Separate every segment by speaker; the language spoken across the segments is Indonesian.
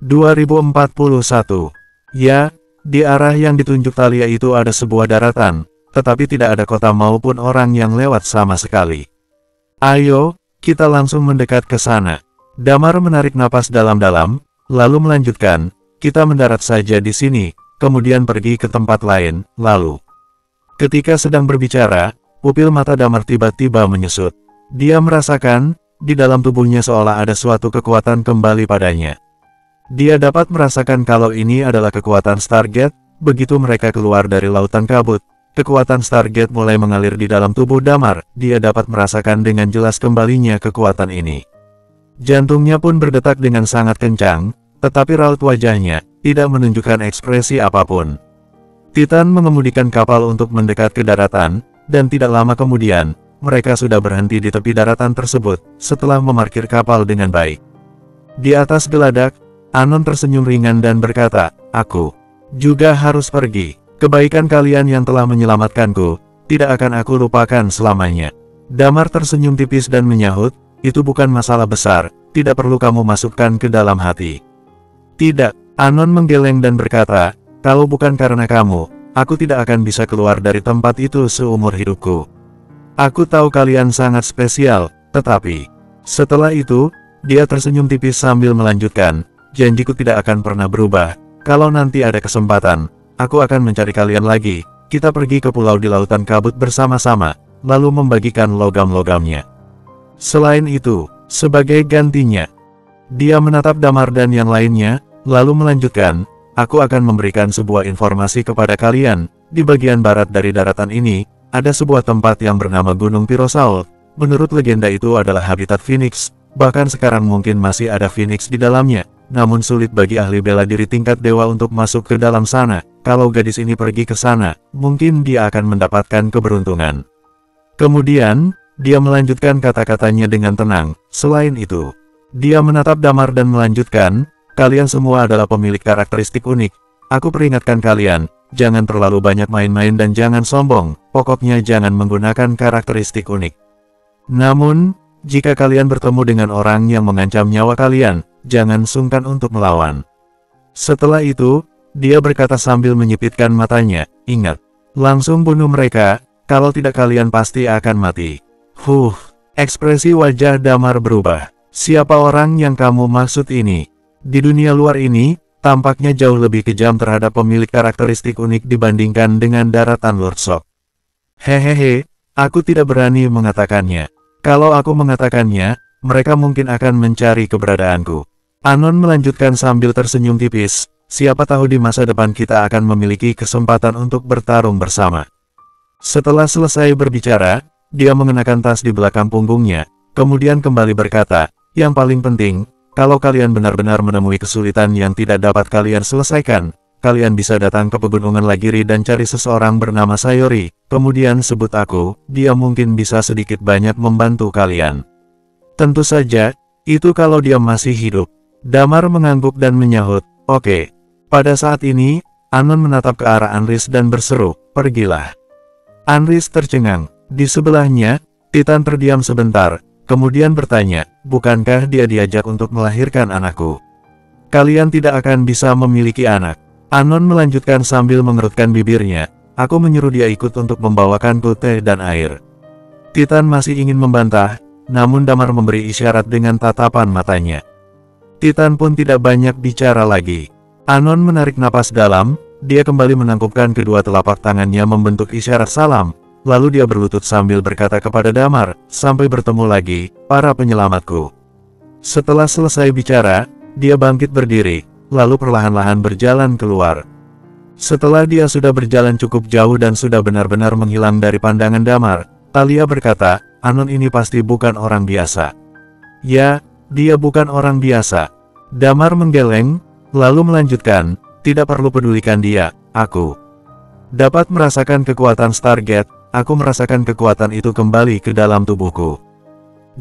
Speaker 1: 2041. Ya, di arah yang ditunjuk Thalia itu ada sebuah daratan, tetapi tidak ada kota maupun orang yang lewat sama sekali. Ayo, kita langsung mendekat ke sana. Damar menarik napas dalam-dalam, lalu melanjutkan, kita mendarat saja di sini, kemudian pergi ke tempat lain, lalu. Ketika sedang berbicara, pupil mata Damar tiba-tiba menyusut. Dia merasakan, di dalam tubuhnya seolah ada suatu kekuatan kembali padanya. Dia dapat merasakan kalau ini adalah kekuatan Stargate. Begitu mereka keluar dari lautan kabut, kekuatan Stargate mulai mengalir di dalam tubuh Damar. Dia dapat merasakan dengan jelas kembalinya kekuatan ini. Jantungnya pun berdetak dengan sangat kencang, tetapi raut wajahnya tidak menunjukkan ekspresi apapun. Titan mengemudikan kapal untuk mendekat ke daratan, dan tidak lama kemudian, mereka sudah berhenti di tepi daratan tersebut, setelah memarkir kapal dengan baik. Di atas geladak, Anon tersenyum ringan dan berkata, aku juga harus pergi. Kebaikan kalian yang telah menyelamatkanku, tidak akan aku lupakan selamanya. Damar tersenyum tipis dan menyahut, itu bukan masalah besar, tidak perlu kamu masukkan ke dalam hati. Tidak, Anon menggeleng dan berkata, kalau bukan karena kamu, aku tidak akan bisa keluar dari tempat itu seumur hidupku. Aku tahu kalian sangat spesial, tetapi... Setelah itu, dia tersenyum tipis sambil melanjutkan, janjiku tidak akan pernah berubah. Kalau nanti ada kesempatan, aku akan mencari kalian lagi. Kita pergi ke pulau di lautan kabut bersama-sama, lalu membagikan logam-logamnya. Selain itu, sebagai gantinya, dia menatap Damar dan yang lainnya, lalu melanjutkan, aku akan memberikan sebuah informasi kepada kalian. Di bagian barat dari daratan ini, ada sebuah tempat yang bernama Gunung Pyrosaul. Menurut legenda itu adalah habitat Phoenix, bahkan sekarang mungkin masih ada Phoenix di dalamnya. Namun sulit bagi ahli bela diri tingkat dewa untuk masuk ke dalam sana. Kalau gadis ini pergi ke sana, mungkin dia akan mendapatkan keberuntungan. Kemudian, dia melanjutkan kata-katanya dengan tenang. Selain itu, dia menatap Damar dan melanjutkan, kalian semua adalah pemilik karakteristik unik. Aku peringatkan kalian, jangan terlalu banyak main-main dan jangan sombong, pokoknya jangan menggunakan karakteristik unik. Namun, jika kalian bertemu dengan orang yang mengancam nyawa kalian, jangan sungkan untuk melawan. Setelah itu, dia berkata sambil menyipitkan matanya, ingat, langsung bunuh mereka, kalau tidak kalian pasti akan mati. Ekspresi wajah Damar berubah. Siapa orang yang kamu maksud ini? Di dunia luar ini, tampaknya jauh lebih kejam terhadap pemilik karakteristik unik dibandingkan dengan daratan Lord Shock. Hehehe, aku tidak berani mengatakannya. Kalau aku mengatakannya, mereka mungkin akan mencari keberadaanku. Anon melanjutkan sambil tersenyum tipis, siapa tahu di masa depan kita akan memiliki kesempatan untuk bertarung bersama. Setelah selesai berbicara, dia mengenakan tas di belakang punggungnya, kemudian kembali berkata, yang paling penting, kalau kalian benar-benar menemui kesulitan yang tidak dapat kalian selesaikan, kalian bisa datang ke pegunungan Lagiri dan cari seseorang bernama Sayori, kemudian sebut aku, dia mungkin bisa sedikit banyak membantu kalian. Tentu saja, itu kalau dia masih hidup. Damar mengangguk dan menyahut, oke. Pada saat ini, Anon menatap ke arah Anris dan berseru, pergilah. Anris tercengang. Di sebelahnya, Titan terdiam sebentar, kemudian bertanya, bukankah dia diajak untuk melahirkan anakku? Kalian tidak akan bisa memiliki anak. Anon melanjutkan sambil mengerutkan bibirnya, aku menyuruh dia ikut untuk membawakanku teh dan air. Titan masih ingin membantah, namun Damar memberi isyarat dengan tatapan matanya. Titan pun tidak banyak bicara lagi. Anon menarik napas dalam, dia kembali menangkupkan kedua telapak tangannya membentuk isyarat salam, lalu dia berlutut sambil berkata kepada Damar, sampai bertemu lagi, para penyelamatku. Setelah selesai bicara, dia bangkit berdiri, lalu perlahan-lahan berjalan keluar. Setelah dia sudah berjalan cukup jauh dan sudah benar-benar menghilang dari pandangan Damar, Thalia berkata, Anon ini pasti bukan orang biasa. Ya, dia bukan orang biasa. Damar menggeleng, lalu melanjutkan, tidak perlu pedulikan dia, aku dapat merasakan kekuatan Stargate, aku merasakan kekuatan itu kembali ke dalam tubuhku.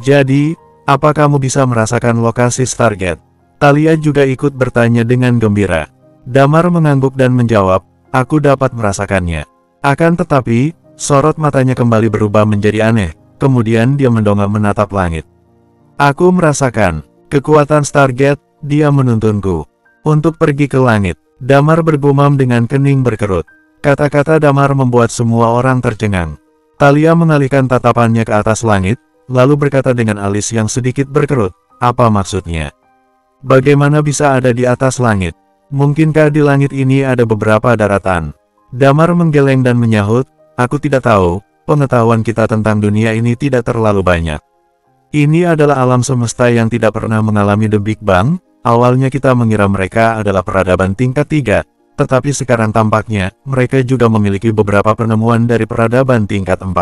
Speaker 1: Jadi, apa kamu bisa merasakan lokasi Stargate? Thalia juga ikut bertanya dengan gembira. Damar mengangguk dan menjawab, aku dapat merasakannya. Akan tetapi, sorot matanya kembali berubah menjadi aneh, kemudian dia mendongak menatap langit. Aku merasakan kekuatan Stargate, dia menuntunku. Untuk pergi ke langit, Damar bergumam dengan kening berkerut. Kata-kata Damar membuat semua orang tercengang. Thalia mengalihkan tatapannya ke atas langit, lalu berkata dengan alis yang sedikit berkerut, apa maksudnya? Bagaimana bisa ada di atas langit? Mungkinkah di langit ini ada beberapa daratan? Damar menggeleng dan menyahut, aku tidak tahu, pengetahuan kita tentang dunia ini tidak terlalu banyak. Ini adalah alam semesta yang tidak pernah mengalami The Big Bang. Awalnya kita mengira mereka adalah peradaban tingkat 3, tetapi sekarang tampaknya, mereka juga memiliki beberapa penemuan dari peradaban tingkat 4.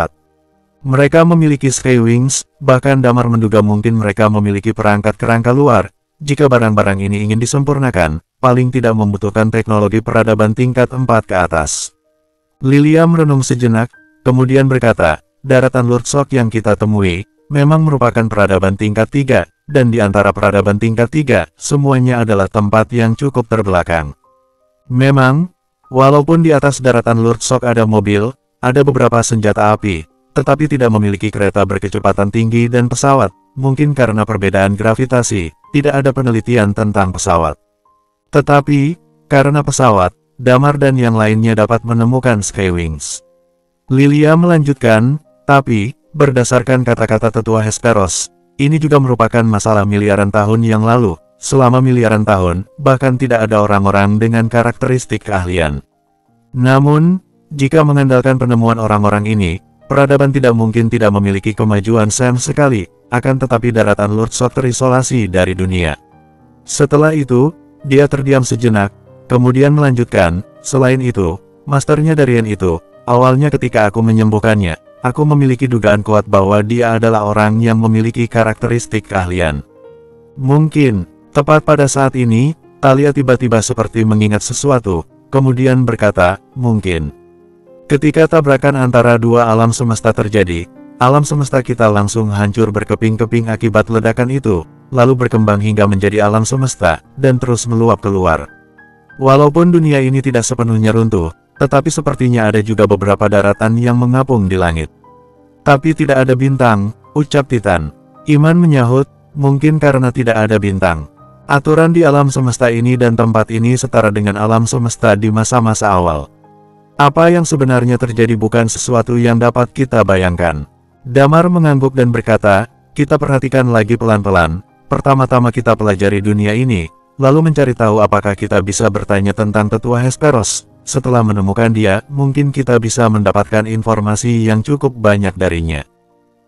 Speaker 1: Mereka memiliki Skywings, bahkan Damar menduga mungkin mereka memiliki perangkat kerangka luar. Jika barang-barang ini ingin disempurnakan, paling tidak membutuhkan teknologi peradaban tingkat 4 ke atas. Lilia merenung sejenak, kemudian berkata, daratan Lurtzok yang kita temui, memang merupakan peradaban tingkat 3, dan di antara peradaban tingkat 3, semuanya adalah tempat yang cukup terbelakang. Memang, walaupun di atas daratan Lurtzok ada mobil, ada beberapa senjata api, tetapi tidak memiliki kereta berkecepatan tinggi dan pesawat, mungkin karena perbedaan gravitasi, tidak ada penelitian tentang pesawat. Tetapi, karena pesawat, Damar dan yang lainnya dapat menemukan Skywings. Lilia melanjutkan, tapi, berdasarkan kata-kata tetua Hesperos, ini juga merupakan masalah miliaran tahun yang lalu. Selama miliaran tahun, bahkan tidak ada orang-orang dengan karakteristik keahlian. Namun, jika mengandalkan penemuan orang-orang ini, peradaban tidak mungkin tidak memiliki kemajuan sama sekali, akan tetapi daratan Lurtzok terisolasi dari dunia. Setelah itu, dia terdiam sejenak, kemudian melanjutkan, selain itu, masternya Darien itu, awalnya ketika aku menyembuhkannya, aku memiliki dugaan kuat bahwa dia adalah orang yang memiliki karakteristik keahlian. Mungkin, tepat pada saat ini, Thalia tiba-tiba seperti mengingat sesuatu, kemudian berkata, mungkin. Ketika tabrakan antara dua alam semesta terjadi, alam semesta kita langsung hancur berkeping-keping akibat ledakan itu, lalu berkembang hingga menjadi alam semesta, dan terus meluap keluar. Walaupun dunia ini tidak sepenuhnya runtuh, tetapi sepertinya ada juga beberapa daratan yang mengapung di langit. Tapi tidak ada bintang, ucap Titan. Iman menyahut, mungkin karena tidak ada bintang. Aturan di alam semesta ini dan tempat ini setara dengan alam semesta di masa-masa awal. Apa yang sebenarnya terjadi bukan sesuatu yang dapat kita bayangkan. Damar mengangguk dan berkata, kita perhatikan lagi pelan-pelan. Pertama-tama kita pelajari dunia ini, lalu mencari tahu apakah kita bisa bertanya tentang tetua Hesperos. Setelah menemukan dia, mungkin kita bisa mendapatkan informasi yang cukup banyak darinya.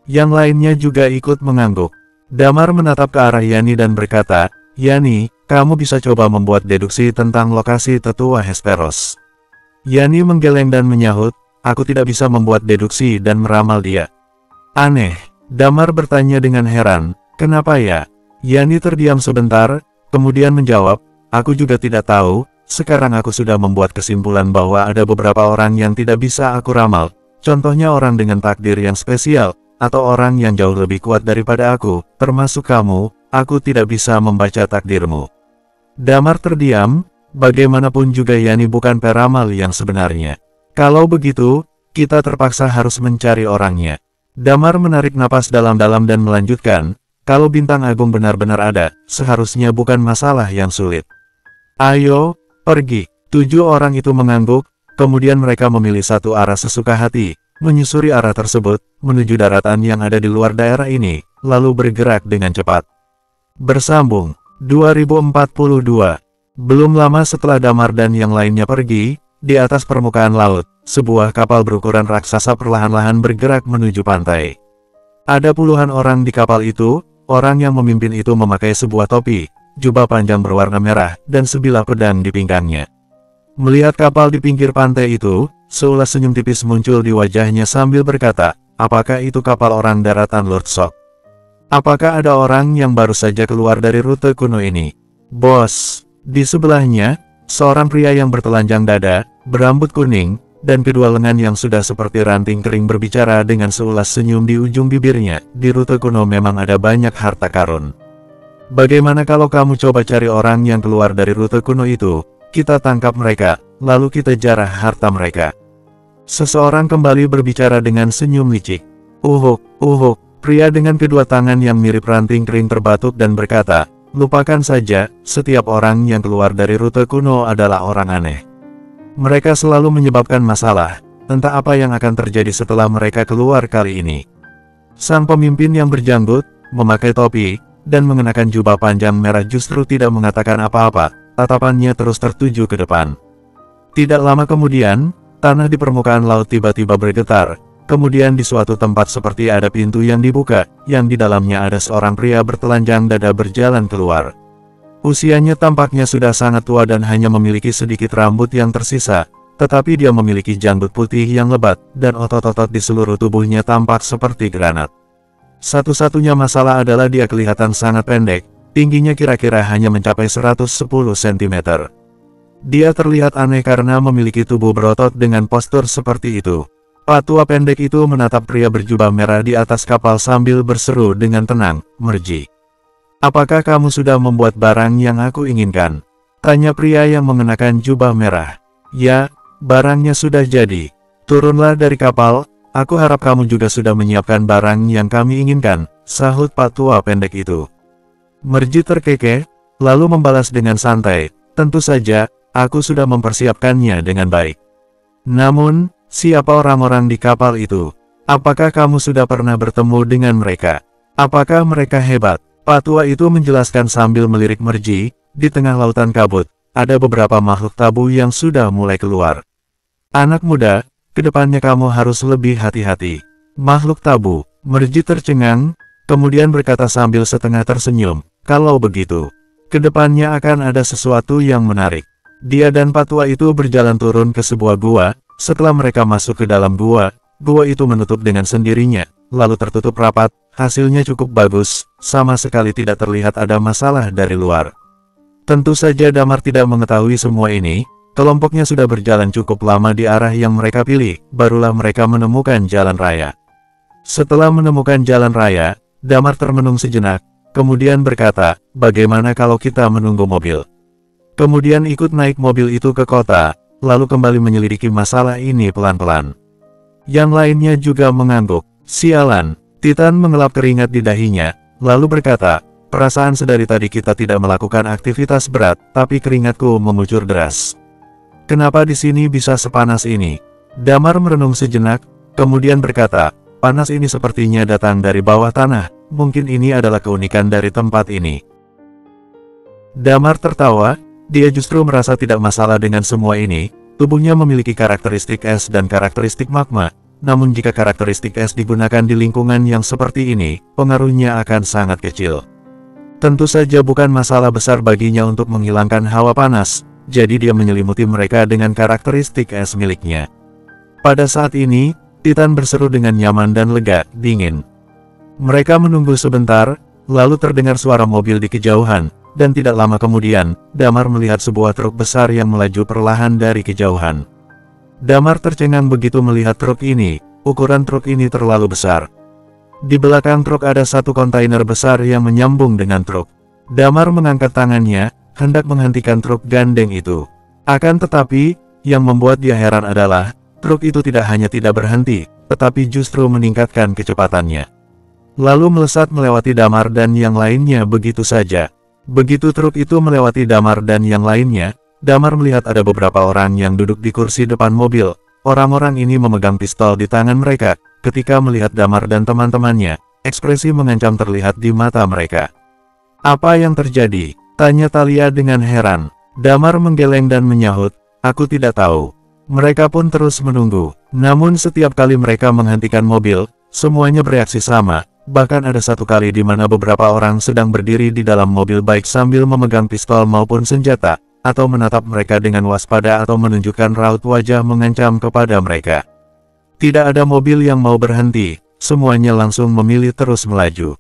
Speaker 1: Yang lainnya juga ikut mengangguk. Damar menatap ke arah Yani dan berkata, Yani, kamu bisa coba membuat deduksi tentang lokasi tetua Hesperos. Yani menggeleng dan menyahut, aku tidak bisa membuat deduksi dan meramal dia. Aneh, Damar bertanya dengan heran, kenapa ya? Yani terdiam sebentar, kemudian menjawab, aku juga tidak tahu, sekarang aku sudah membuat kesimpulan bahwa ada beberapa orang yang tidak bisa aku ramal, contohnya orang dengan takdir yang spesial, atau orang yang jauh lebih kuat daripada aku, termasuk kamu, aku tidak bisa membaca takdirmu. Damar terdiam, bagaimanapun juga Yani bukan peramal yang sebenarnya. Kalau begitu, kita terpaksa harus mencari orangnya. Damar menarik napas dalam-dalam dan melanjutkan, kalau bintang agung benar-benar ada, seharusnya bukan masalah yang sulit. Ayo, pergi. 7 orang itu mengangguk, kemudian mereka memilih satu arah sesuka hati, menyusuri arah tersebut, menuju daratan yang ada di luar daerah ini, lalu bergerak dengan cepat. Bersambung, 2042. Belum lama setelah Damar dan yang lainnya pergi, di atas permukaan laut, sebuah kapal berukuran raksasa perlahan-lahan bergerak menuju pantai. Ada puluhan orang di kapal itu, orang yang memimpin itu memakai sebuah topi, jubah panjang berwarna merah, dan sebilah pedang di pinggangnya. Melihat kapal di pinggir pantai itu, seulas senyum tipis muncul di wajahnya sambil berkata, apakah itu kapal orang daratan Lurtzok? Apakah ada orang yang baru saja keluar dari rute kuno ini? Bos, di sebelahnya, seorang pria yang bertelanjang dada, berambut kuning, dan kedua lengan yang sudah seperti ranting kering berbicara dengan seulas senyum di ujung bibirnya. Di rute kuno memang ada banyak harta karun. Bagaimana kalau kamu coba cari orang yang keluar dari rute kuno itu? Kita tangkap mereka, lalu kita jarah harta mereka. Seseorang kembali berbicara dengan senyum licik. Uhuk, pria dengan kedua tangan yang mirip ranting kering terbatuk dan berkata, Lupakan saja, setiap orang yang keluar dari rute kuno adalah orang aneh. Mereka selalu menyebabkan masalah, entah apa yang akan terjadi setelah mereka keluar kali ini. Sang pemimpin yang berjanggut, memakai topi, dan mengenakan jubah panjang merah justru tidak mengatakan apa-apa, tatapannya terus tertuju ke depan. Tidak lama kemudian, tanah di permukaan laut tiba-tiba bergetar. Kemudian di suatu tempat seperti ada pintu yang dibuka, yang di dalamnya ada seorang pria bertelanjang dada berjalan keluar. Usianya tampaknya sudah sangat tua dan hanya memiliki sedikit rambut yang tersisa, tetapi dia memiliki janggut putih yang lebat, dan otot-otot di seluruh tubuhnya tampak seperti granat. Satu-satunya masalah adalah dia kelihatan sangat pendek, tingginya kira-kira hanya mencapai 110 cm. Dia terlihat aneh karena memiliki tubuh berotot dengan postur seperti itu. Pak tua pendek itu menatap pria berjubah merah di atas kapal sambil berseru dengan tenang, "Merji, apakah kamu sudah membuat barang yang aku inginkan?" Tanya pria yang mengenakan jubah merah. "Ya, barangnya sudah jadi. Turunlah dari kapal, aku harap kamu juga sudah menyiapkan barang yang kami inginkan," sahut Pak tua pendek itu. Merji terkekeh, lalu membalas dengan santai, "Tentu saja, aku sudah mempersiapkannya dengan baik. Namun, siapa orang-orang di kapal itu? Apakah kamu sudah pernah bertemu dengan mereka? Apakah mereka hebat?" Pak tua itu menjelaskan sambil melirik Merji. Di tengah lautan kabut, ada beberapa makhluk tabu yang sudah mulai keluar. "Anak muda, kedepannya kamu harus lebih hati-hati." "Makhluk tabu?" Merji tercengang, kemudian berkata sambil setengah tersenyum, "Kalau begitu, kedepannya akan ada sesuatu yang menarik." Dia dan Pak tua itu berjalan turun ke sebuah gua. Setelah mereka masuk ke dalam gua, gua itu menutup dengan sendirinya, lalu tertutup rapat. Hasilnya cukup bagus, sama sekali tidak terlihat ada masalah dari luar. Tentu saja Damar tidak mengetahui semua ini. Kelompoknya sudah berjalan cukup lama di arah yang mereka pilih, barulah mereka menemukan jalan raya. Setelah menemukan jalan raya, Damar termenung sejenak, kemudian berkata, "Bagaimana kalau kita menunggu mobil?" Kemudian ikut naik mobil itu ke kota, lalu kembali menyelidiki masalah ini pelan-pelan. Yang lainnya juga mengangguk. "Sialan." Titan mengelap keringat di dahinya, lalu berkata, "Perasaan sedari tadi kita tidak melakukan aktivitas berat, tapi keringatku mengucur deras. Kenapa di sini bisa sepanas ini?" Damar merenung sejenak, kemudian berkata, "Panas ini sepertinya datang dari bawah tanah, mungkin ini adalah keunikan dari tempat ini." Damar tertawa, dia justru merasa tidak masalah dengan semua ini. Tubuhnya memiliki karakteristik es dan karakteristik magma, namun jika karakteristik es digunakan di lingkungan yang seperti ini, pengaruhnya akan sangat kecil. Tentu saja bukan masalah besar baginya untuk menghilangkan hawa panas, jadi dia menyelimuti mereka dengan karakteristik es miliknya. Pada saat ini, Titan berseru dengan nyaman dan lega, dingin. Mereka menunggu sebentar, lalu terdengar suara mobil di kejauhan, dan tidak lama kemudian, Damar melihat sebuah truk besar yang melaju perlahan dari kejauhan. Damar tercengang begitu melihat truk ini. Ukuran truk ini terlalu besar. Di belakang truk ada satu kontainer besar yang menyambung dengan truk. Damar mengangkat tangannya, hendak menghentikan truk gandeng itu. Akan tetapi, yang membuat dia heran adalah, truk itu tidak hanya tidak berhenti, tetapi justru meningkatkan kecepatannya. Lalu melesat melewati Damar dan yang lainnya begitu saja. Begitu truk itu melewati Damar dan yang lainnya, Damar melihat ada beberapa orang yang duduk di kursi depan mobil. Orang-orang ini memegang pistol di tangan mereka. Ketika melihat Damar dan teman-temannya, ekspresi mengancam terlihat di mata mereka. "Apa yang terjadi?" tanya Thalia dengan heran. Damar menggeleng dan menyahut, "Aku tidak tahu." Mereka pun terus menunggu. Namun setiap kali mereka menghentikan mobil, semuanya bereaksi sama. Bahkan ada satu kali di mana beberapa orang sedang berdiri di dalam mobil baik sambil memegang pistol maupun senjata, atau menatap mereka dengan waspada atau menunjukkan raut wajah mengancam kepada mereka. Tidak ada mobil yang mau berhenti, semuanya langsung memilih terus melaju.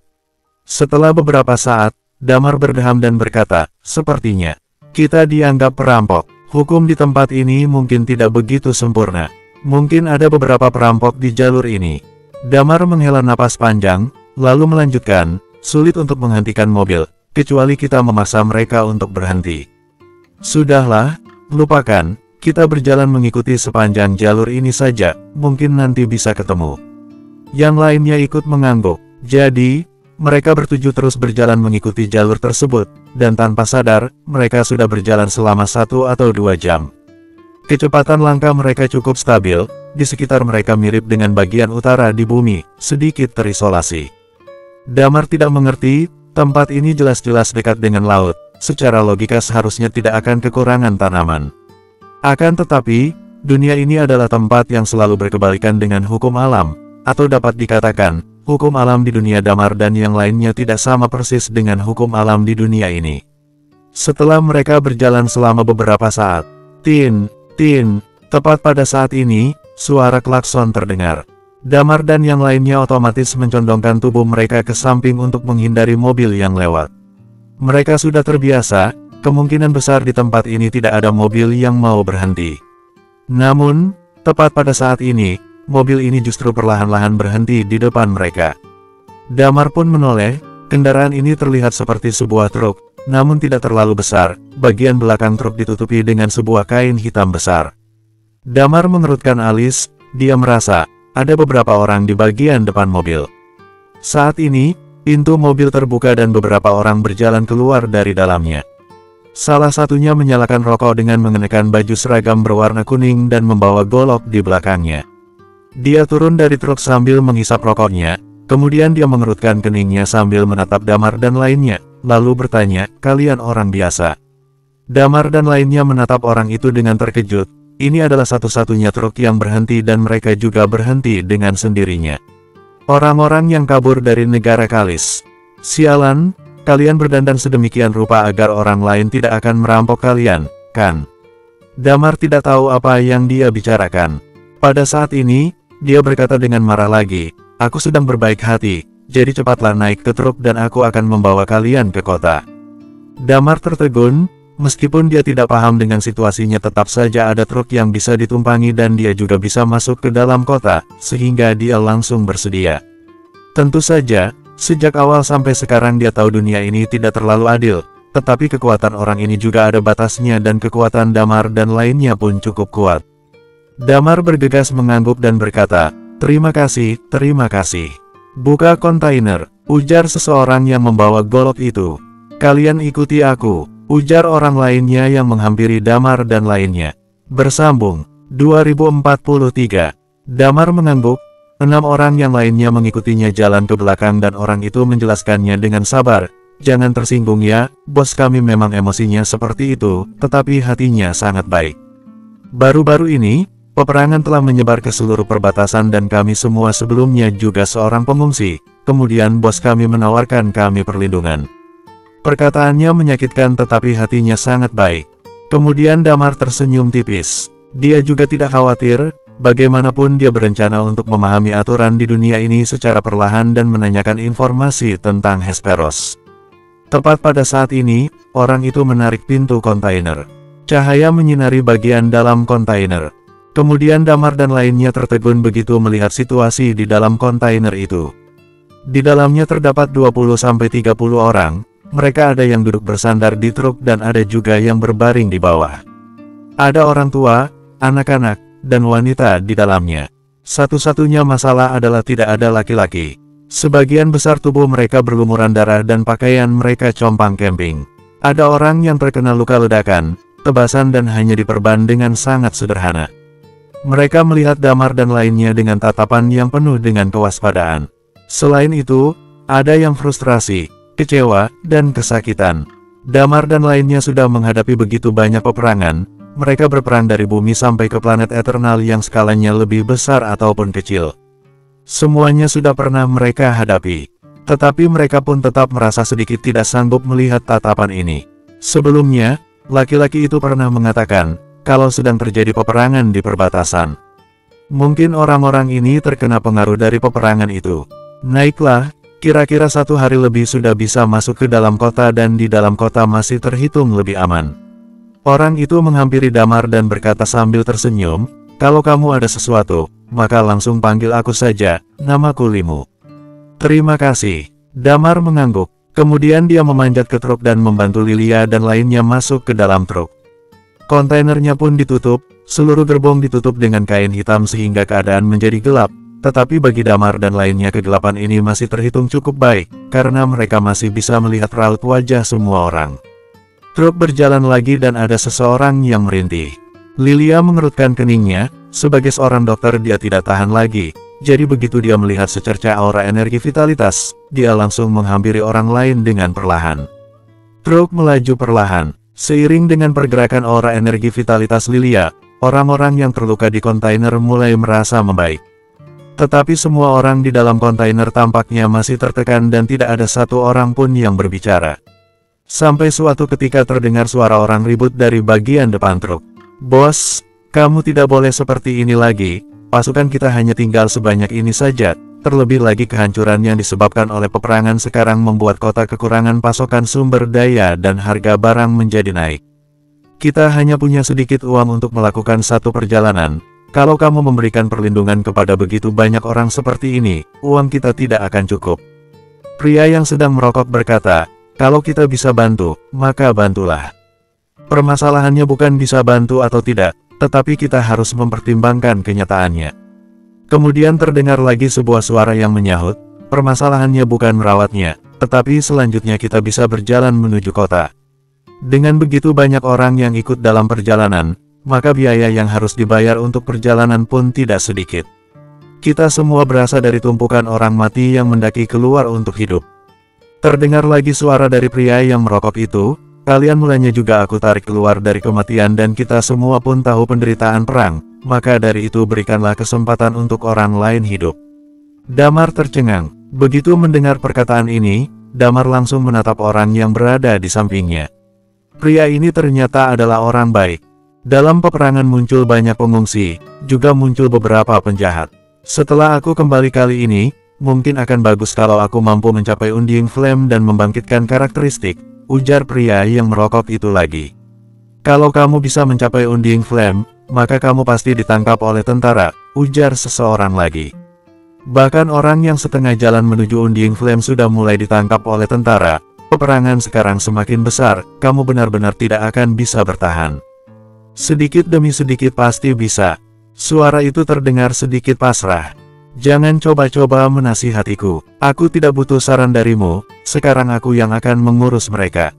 Speaker 1: Setelah beberapa saat, Damar berdeham dan berkata, "Sepertinya kita dianggap perampok. Hukum di tempat ini mungkin tidak begitu sempurna. Mungkin ada beberapa perampok di jalur ini." Damar menghela napas panjang, lalu melanjutkan, "Sulit untuk menghentikan mobil, kecuali kita memaksa mereka untuk berhenti. Sudahlah, lupakan, kita berjalan mengikuti sepanjang jalur ini saja, mungkin nanti bisa ketemu." Yang lainnya ikut mengangguk. Jadi, Mereka bertujuh terus berjalan mengikuti jalur tersebut, dan tanpa sadar, mereka sudah berjalan selama 1 atau 2 jam. Kecepatan langkah mereka cukup stabil, di sekitar mereka mirip dengan bagian utara di bumi, sedikit terisolasi. Damar tidak mengerti, tempat ini jelas-jelas dekat dengan laut, secara logika seharusnya tidak akan kekurangan tanaman. Akan tetapi, dunia ini adalah tempat yang selalu berkebalikan dengan hukum alam, atau dapat dikatakan, hukum alam di dunia Damar dan yang lainnya tidak sama persis dengan hukum alam di dunia ini. Setelah mereka berjalan selama beberapa saat, tin, tepat pada saat ini, suara klakson terdengar. Damar dan yang lainnya otomatis mencondongkan tubuh mereka ke samping untuk menghindari mobil yang lewat. Mereka sudah terbiasa, kemungkinan besar di tempat ini tidak ada mobil yang mau berhenti. Namun, tepat pada saat ini, mobil ini justru perlahan-lahan berhenti di depan mereka. Damar pun menoleh, kendaraan ini terlihat seperti sebuah truk, namun tidak terlalu besar, bagian belakang truk ditutupi dengan sebuah kain hitam besar. Damar mengerutkan alis, dia merasa, ada beberapa orang di bagian depan mobil. Saat ini, pintu mobil terbuka dan beberapa orang berjalan keluar dari dalamnya. Salah satunya menyalakan rokok dengan mengenakan baju seragam berwarna kuning dan membawa golok di belakangnya. Dia turun dari truk sambil menghisap rokoknya, kemudian dia mengerutkan keningnya sambil menatap Damar dan lainnya, lalu bertanya, "Kalian orang biasa?" Damar dan lainnya menatap orang itu dengan terkejut, ini adalah satu-satunya truk yang berhenti dan mereka juga berhenti dengan sendirinya. Orang-orang yang kabur dari negara Kalis. Sialan, kalian berdandan sedemikian rupa agar orang lain tidak akan merampok kalian, kan? Damar tidak tahu apa yang dia bicarakan. Pada saat ini, dia berkata dengan marah lagi, "Aku sedang berbaik hati, jadi cepatlah naik ke truk dan aku akan membawa kalian ke kota." Damar tertegun, meskipun dia tidak paham dengan situasinya tetap saja ada truk yang bisa ditumpangi dan dia juga bisa masuk ke dalam kota, sehingga dia langsung bersedia. Tentu saja, sejak awal sampai sekarang dia tahu dunia ini tidak terlalu adil, tetapi kekuatan orang ini juga ada batasnya dan kekuatan Damar dan lainnya pun cukup kuat. Damar bergegas mengangguk dan berkata, terima kasih. Buka kontainer, ujar seseorang yang membawa golok itu. Kalian ikuti aku, ujar orang lainnya yang menghampiri Damar dan lainnya. Bersambung, 2043. Damar mengangguk, 6 orang yang lainnya mengikutinya jalan ke belakang dan orang itu menjelaskannya dengan sabar. Jangan tersinggung ya, bos kami memang emosinya seperti itu, tetapi hatinya sangat baik. Baru-baru ini, peperangan telah menyebar ke seluruh perbatasan dan kami semua sebelumnya juga seorang pengungsi, kemudian bos kami menawarkan kami perlindungan. Perkataannya menyakitkan tetapi hatinya sangat baik. Kemudian Damar tersenyum tipis. Dia juga tidak khawatir, bagaimanapun dia berencana untuk memahami aturan di dunia ini secara perlahan dan menanyakan informasi tentang Hesperos. Tepat pada saat ini, orang itu menarik pintu kontainer. Cahaya menyinari bagian dalam kontainer. Kemudian Damar dan lainnya tertegun begitu melihat situasi di dalam kontainer itu. Di dalamnya terdapat 20-30 orang, mereka ada yang duduk bersandar di truk dan ada juga yang berbaring di bawah. Ada orang tua, anak-anak, dan wanita di dalamnya. Satu-satunya masalah adalah tidak ada laki-laki. Sebagian besar tubuh mereka berlumuran darah dan pakaian mereka compang camping. Ada orang yang terkena luka ledakan, tebasan dan hanya diperban dengan sangat sederhana. Mereka melihat Damar dan lainnya dengan tatapan yang penuh dengan kewaspadaan. Selain itu, ada yang frustrasi, kecewa, dan kesakitan. Damar dan lainnya sudah menghadapi begitu banyak peperangan, mereka berperang dari bumi sampai ke planet Eternal yang skalanya lebih besar ataupun kecil. Semuanya sudah pernah mereka hadapi. Tetapi mereka pun tetap merasa sedikit tidak sanggup melihat tatapan ini. Sebelumnya, laki-laki itu pernah mengatakan, kalau sedang terjadi peperangan di perbatasan. Mungkin orang-orang ini terkena pengaruh dari peperangan itu. Naiklah, kira-kira 1 hari lebih sudah bisa masuk ke dalam kota dan di dalam kota masih terhitung lebih aman. Orang itu menghampiri Damar dan berkata sambil tersenyum, kalau kamu ada sesuatu, maka langsung panggil aku saja, namaku Limu. Terima kasih. Damar mengangguk, kemudian dia memanjat ke truk dan membantu Lilia dan lainnya masuk ke dalam truk. Kontainernya pun ditutup, seluruh gerbong ditutup dengan kain hitam sehingga keadaan menjadi gelap, Tetapi bagi Damar dan lainnya kegelapan ini masih terhitung cukup baik, karena mereka masih bisa melihat raut wajah semua orang. Truk berjalan lagi dan ada seseorang yang merintih. Lilia mengerutkan keningnya, sebagai seorang dokter dia tidak tahan lagi, jadi begitu dia melihat secercah aura energi vitalitas, dia langsung menghampiri orang lain dengan perlahan. Truk melaju perlahan, seiring dengan pergerakan aura energi vitalitas Lilia, orang-orang yang terluka di kontainer mulai merasa membaik. Tetapi semua orang di dalam kontainer tampaknya masih tertekan dan tidak ada satu orang pun yang berbicara. Sampai suatu ketika terdengar suara orang ribut dari bagian depan truk. "Bos, kamu tidak boleh seperti ini lagi, pasukan kita hanya tinggal sebanyak ini saja, terlebih lagi kehancuran yang disebabkan oleh peperangan sekarang membuat kota kekurangan pasokan sumber daya dan harga barang menjadi naik. Kita hanya punya sedikit uang untuk melakukan satu perjalanan. Kalau kamu memberikan perlindungan kepada begitu banyak orang seperti ini, uang kita tidak akan cukup." Pria yang sedang merokok berkata, "Kalau kita bisa bantu, maka bantulah. Permasalahannya bukan bisa bantu atau tidak, tetapi kita harus mempertimbangkan kenyataannya." Kemudian terdengar lagi sebuah suara yang menyahut, "Permasalahannya bukan merawatnya, tetapi selanjutnya kita bisa berjalan menuju kota." Dengan begitu banyak orang yang ikut dalam perjalanan, maka biaya yang harus dibayar untuk perjalanan pun tidak sedikit. Kita semua berasal dari tumpukan orang mati yang mendaki keluar untuk hidup. Terdengar lagi suara dari pria yang merokok itu, "Kalian mulanya juga aku tarik keluar dari kematian dan kita semua pun tahu penderitaan perang, maka dari itu berikanlah kesempatan untuk orang lain hidup." Damar tercengang. Begitu mendengar perkataan ini, Damar langsung menatap orang yang berada di sampingnya. Pria ini ternyata adalah orang baik. Dalam peperangan muncul banyak pengungsi, juga muncul beberapa penjahat. Setelah aku kembali kali ini, mungkin akan bagus kalau aku mampu mencapai Undying Flame dan membangkitkan karakteristik, ujar pria yang merokok itu lagi. Kalau kamu bisa mencapai Undying Flame, maka kamu pasti ditangkap oleh tentara, ujar seseorang lagi. Bahkan orang yang setengah jalan menuju Undying Flame sudah mulai ditangkap oleh tentara. Peperangan sekarang semakin besar, kamu benar-benar tidak akan bisa bertahan. Sedikit demi sedikit pasti bisa. Suara itu terdengar sedikit pasrah. Jangan coba-coba menasihatiku. Aku tidak butuh saran darimu, sekarang aku yang akan mengurus mereka.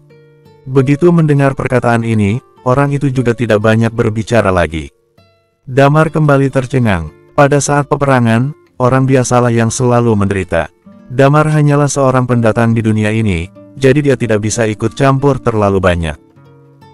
Speaker 1: Begitu mendengar perkataan ini, orang itu juga tidak banyak berbicara lagi. Damar kembali tercengang. Pada saat peperangan, orang biasalah yang selalu menderita. Damar hanyalah seorang pendatang di dunia ini, jadi dia tidak bisa ikut campur terlalu banyak.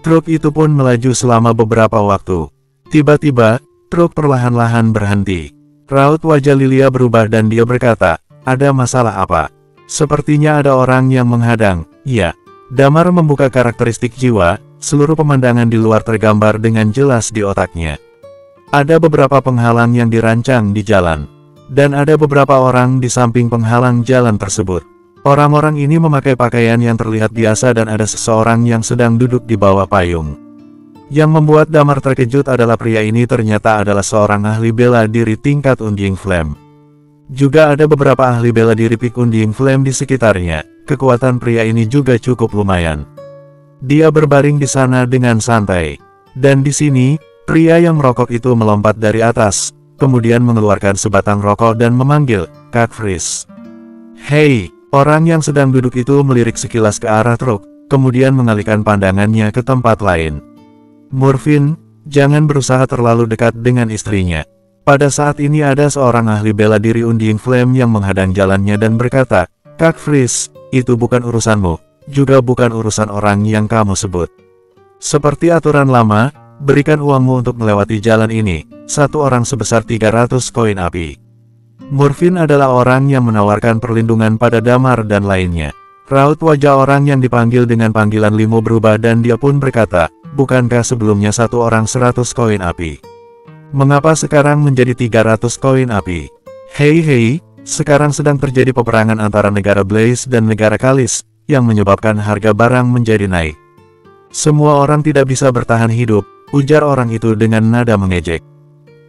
Speaker 1: Truk itu pun melaju selama beberapa waktu. Tiba-tiba, truk perlahan-lahan berhenti. Raut wajah Lilia berubah dan dia berkata, "Ada masalah apa?" "Sepertinya ada orang yang menghadang." "Ya." Damar membuka karakteristik jiwa, seluruh pemandangan di luar tergambar dengan jelas di otaknya. Ada beberapa penghalang yang dirancang di jalan. Dan ada beberapa orang di samping penghalang jalan tersebut. Orang-orang ini memakai pakaian yang terlihat biasa dan ada seseorang yang sedang duduk di bawah payung. Yang membuat Damar terkejut adalah pria ini ternyata adalah seorang ahli bela diri tingkat Undying Flame. Juga ada beberapa ahli bela diri Peak Undying Flame di sekitarnya. Kekuatan pria ini juga cukup lumayan. Dia berbaring di sana dengan santai. Dan di sini, pria yang merokok itu melompat dari atas, kemudian mengeluarkan sebatang rokok dan memanggil, "Kak Fris." "Hei!" Orang yang sedang duduk itu melirik sekilas ke arah truk, kemudian mengalihkan pandangannya ke tempat lain. "Murphin, jangan berusaha terlalu dekat dengan istrinya." Pada saat ini ada seorang ahli bela diri Undying Flame yang menghadang jalannya dan berkata, "Kak Fris, itu bukan urusanmu, juga bukan urusan orang yang kamu sebut. Seperti aturan lama, berikan uangmu untuk melewati jalan ini, satu orang sebesar 300 koin api." Murphin adalah orang yang menawarkan perlindungan pada Damar dan lainnya. Raut wajah orang yang dipanggil dengan panggilan Limo berubah dan dia pun berkata, "Bukankah sebelumnya satu orang 100 koin api? Mengapa sekarang menjadi 300 koin api?" Hei, sekarang sedang terjadi peperangan antara negara Blaze dan negara Kalis, yang menyebabkan harga barang menjadi naik. Semua orang tidak bisa bertahan hidup, ujar orang itu dengan nada mengejek.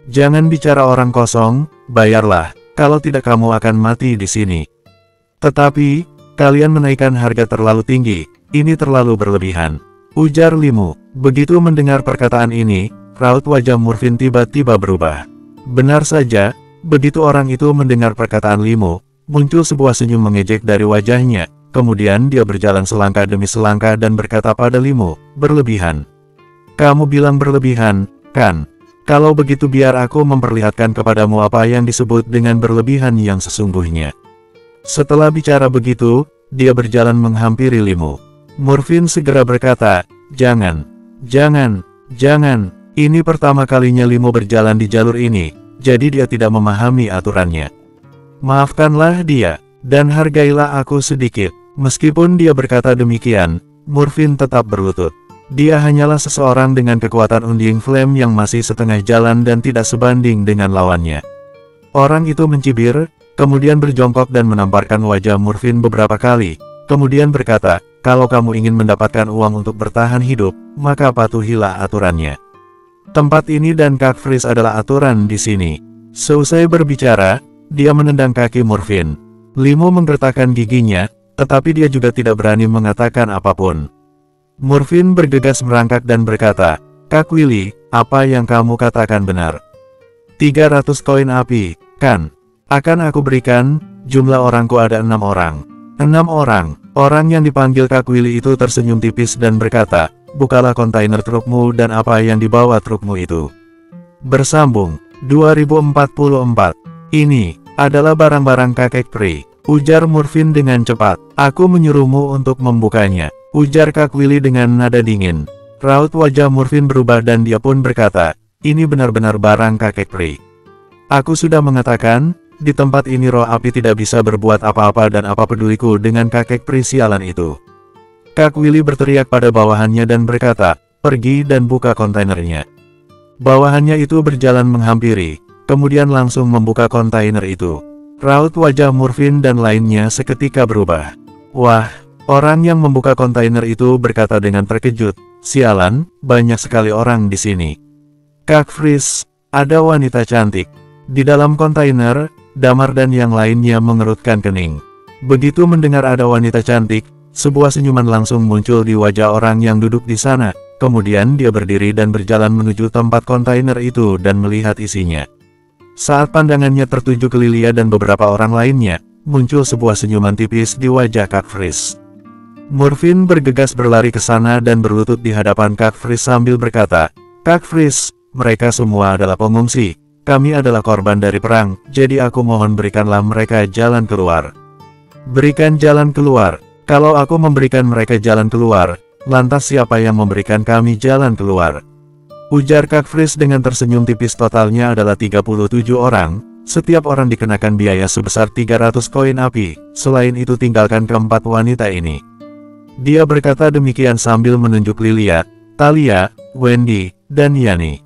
Speaker 1: "Jangan bicara orang kosong, bayarlah. Kalau tidak kamu akan mati di sini." "Tetapi, kalian menaikkan harga terlalu tinggi, ini terlalu berlebihan," ujar Limu. Begitu mendengar perkataan ini, raut wajah Murphin tiba-tiba berubah. Benar saja, Begitu orang itu mendengar perkataan Limo, muncul sebuah senyum mengejek dari wajahnya. Kemudian dia berjalan selangkah demi selangkah dan berkata pada Limo, "Berlebihan. Kamu bilang berlebihan, kan? Kalau begitu biar aku memperlihatkan kepadamu apa yang disebut dengan berlebihan yang sesungguhnya." Setelah bicara begitu, dia berjalan menghampiri Limo. Murfin segera berkata, "Jangan, jangan, jangan. Ini pertama kalinya Limo berjalan di jalur ini, jadi dia tidak memahami aturannya. Maafkanlah dia, dan hargailah aku sedikit." Meskipun dia berkata demikian, Murfin tetap berlutut. Dia hanyalah seseorang dengan kekuatan Unding Flame yang masih setengah jalan dan tidak sebanding dengan lawannya. Orang itu mencibir, kemudian berjongkok dan menamparkan wajah Murfin beberapa kali, kemudian berkata, "Kalau kamu ingin mendapatkan uang untuk bertahan hidup, maka patuhilah aturannya. Tempat ini dan Kak Freeze adalah aturan di sini." Seusai berbicara, dia menendang kaki Murfin. Limo menggertakkan giginya, tetapi dia juga tidak berani mengatakan apapun. Murfin bergegas merangkak dan berkata, "Kak Willy, apa yang kamu katakan benar. 300 koin api, kan? Akan aku berikan, jumlah orangku ada 6 orang. 6 orang. Orang yang dipanggil Kak Willy itu tersenyum tipis dan berkata, "Bukalah kontainer trukmu dan apa yang dibawa trukmu itu." Bersambung, 2044. "Ini adalah barang-barang kakek Pri," ujar Murfin dengan cepat. "Aku menyuruhmu untuk membukanya," ujar Kak Willy dengan nada dingin. Raut wajah Murfin berubah dan dia pun berkata, "Ini benar-benar barang kakek Pri. Aku sudah mengatakan, di tempat ini roh api tidak bisa berbuat apa-apa dan apa peduliku dengan kakek Pri sialan itu." Kak Willy berteriak pada bawahannya dan berkata, "Pergi dan buka kontainernya." Bawahannya itu berjalan menghampiri, kemudian langsung membuka kontainer itu. Raut wajah Murfin dan lainnya seketika berubah. "Wah," orang yang membuka kontainer itu berkata dengan terkejut, "Sialan, banyak sekali orang di sini. Kak Freeze, ada wanita cantik." Di dalam kontainer, Damar dan yang lainnya mengerutkan kening. Begitu mendengar ada wanita cantik, sebuah senyuman langsung muncul di wajah orang yang duduk di sana. Kemudian dia berdiri dan berjalan menuju tempat kontainer itu dan melihat isinya. Saat pandangannya tertuju ke Lilia dan beberapa orang lainnya, muncul sebuah senyuman tipis di wajah Kak Freeze. Murfin bergegas berlari ke sana dan berlutut di hadapan Kak Freeze sambil berkata, "Kak Freeze, mereka semua adalah pengungsi. Kami adalah korban dari perang, jadi aku mohon berikanlah mereka jalan keluar." "Berikan jalan keluar? Kalau aku memberikan mereka jalan keluar, lantas siapa yang memberikan kami jalan keluar?" ujar Kak Freeze dengan tersenyum tipis. Totalnya adalah 37 orang, setiap orang dikenakan biaya sebesar 300 koin api, selain itu tinggalkan keempat wanita ini. Dia berkata demikian sambil menunjuk Lilia, Talia, Wendy, dan Yani.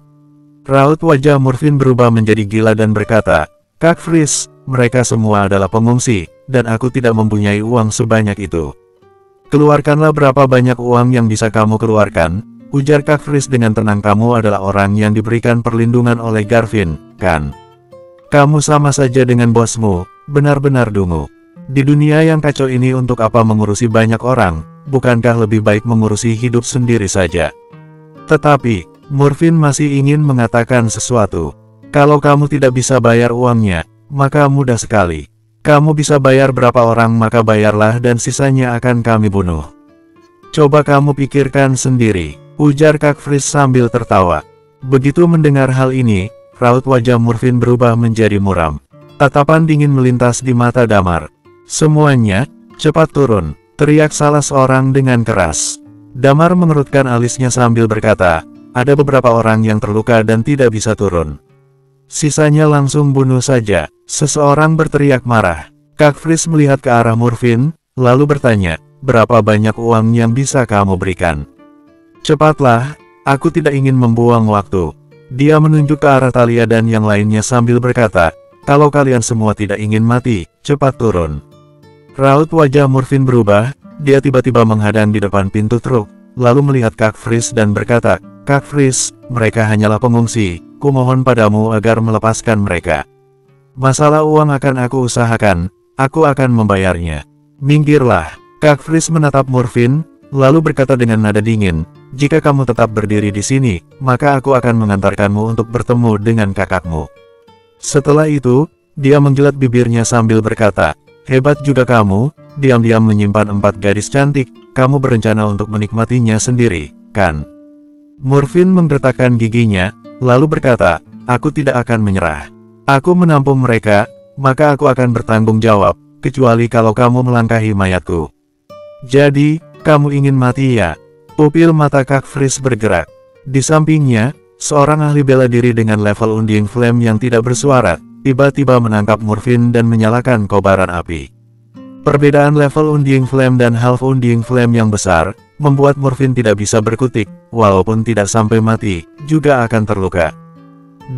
Speaker 1: Raut wajah Murfin berubah menjadi gila dan berkata, "Kak Freeze, mereka semua adalah pengungsi, dan aku tidak mempunyai uang sebanyak itu. Keluarkanlah berapa banyak uang yang bisa kamu keluarkan," ujar Kak Freeze dengan tenang. "Kamu adalah orang yang diberikan perlindungan oleh Garvin, kan? Kamu sama saja dengan bosmu, benar-benar dungu. Di dunia yang kacau ini untuk apa mengurusi banyak orang, bukankah lebih baik mengurusi hidup sendiri saja?" Tetapi, Murfin masih ingin mengatakan sesuatu. "Kalau kamu tidak bisa bayar uangnya, maka mudah sekali. Kamu bisa bayar berapa orang maka bayarlah dan sisanya akan kami bunuh. Coba kamu pikirkan sendiri," ujar Kak Freeze sambil tertawa. Begitu mendengar hal ini, raut wajah Murfin berubah menjadi muram. Tatapan dingin melintas di mata Damar. "Semuanya, cepat turun," teriak salah seorang dengan keras. Damar mengerutkan alisnya sambil berkata, "Ada beberapa orang yang terluka dan tidak bisa turun. Sisanya langsung bunuh saja," seseorang berteriak marah. Kak Freeze melihat ke arah Murfin, lalu bertanya, "Berapa banyak uang yang bisa kamu berikan? Cepatlah, aku tidak ingin membuang waktu." Dia menunjuk ke arah Talia dan yang lainnya sambil berkata, "Kalau kalian semua tidak ingin mati, cepat turun." Raut wajah Murfin berubah, dia tiba-tiba menghadang di depan pintu truk, lalu melihat Kak Freeze dan berkata, "Kak Freeze, mereka hanyalah pengungsi, kumohon padamu agar melepaskan mereka. Masalah uang akan aku usahakan, aku akan membayarnya. Minggirlah." Kak Freeze menatap Murfin, lalu berkata dengan nada dingin, "Jika kamu tetap berdiri di sini, maka aku akan mengantarkanmu untuk bertemu dengan kakakmu." Setelah itu, dia menjilat bibirnya sambil berkata, "Hebat juga kamu, diam-diam menyimpan 4 gadis cantik, kamu berencana untuk menikmatinya sendiri, kan?" Murphin menggertakkan giginya, lalu berkata, "Aku tidak akan menyerah. Aku menampung mereka, maka aku akan bertanggung jawab, kecuali kalau kamu melangkahi mayatku." "Jadi, kamu ingin mati ya?" Pupil mata Kak Freeze bergerak. Di sampingnya, seorang ahli bela diri dengan level Undying Flame yang tidak bersuara, tiba-tiba menangkap Murphin dan menyalakan kobaran api. Perbedaan level Undying Flame dan Half Undying Flame yang besar, membuat Murphin tidak bisa berkutik, walaupun tidak sampai mati, juga akan terluka.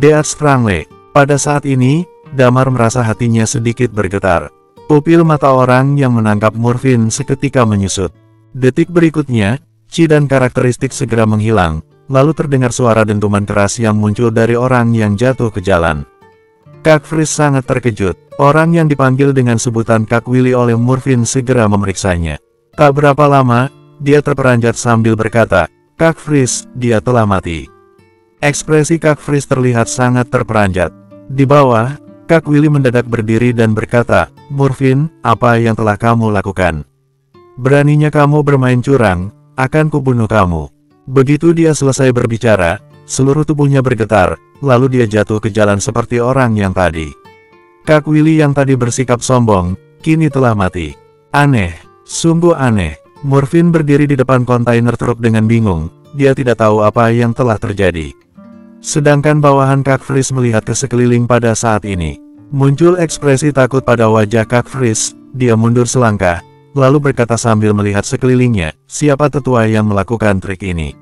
Speaker 1: Death Strangle. Pada saat ini, Damar merasa hatinya sedikit bergetar. Pupil mata orang yang menangkap Murphin seketika menyusut. Detik berikutnya, Chi dan karakteristik segera menghilang, lalu terdengar suara dentuman keras yang muncul dari orang yang jatuh ke jalan. Kak Freeze sangat terkejut. Orang yang dipanggil dengan sebutan Kak Willy oleh Murphin segera memeriksanya. Tak berapa lama, dia terperanjat sambil berkata, "Kak Freeze, dia telah mati." Ekspresi Kak Freeze terlihat sangat terperanjat. Di bawah, Kak Willy mendadak berdiri dan berkata, "Murphin, apa yang telah kamu lakukan? Beraninya kamu bermain curang, akan kubunuh kamu." Begitu dia selesai berbicara, seluruh tubuhnya bergetar, lalu dia jatuh ke jalan seperti orang yang tadi. Kak Willy yang tadi bersikap sombong, kini telah mati. Aneh, sungguh aneh. Murphin berdiri di depan kontainer truk dengan bingung, dia tidak tahu apa yang telah terjadi. Sedangkan bawahan Kak Freeze melihat ke sekeliling pada saat ini. Muncul ekspresi takut pada wajah Kak Freeze, dia mundur selangkah, lalu berkata sambil melihat sekelilingnya, "Siapa tetua yang melakukan trik ini?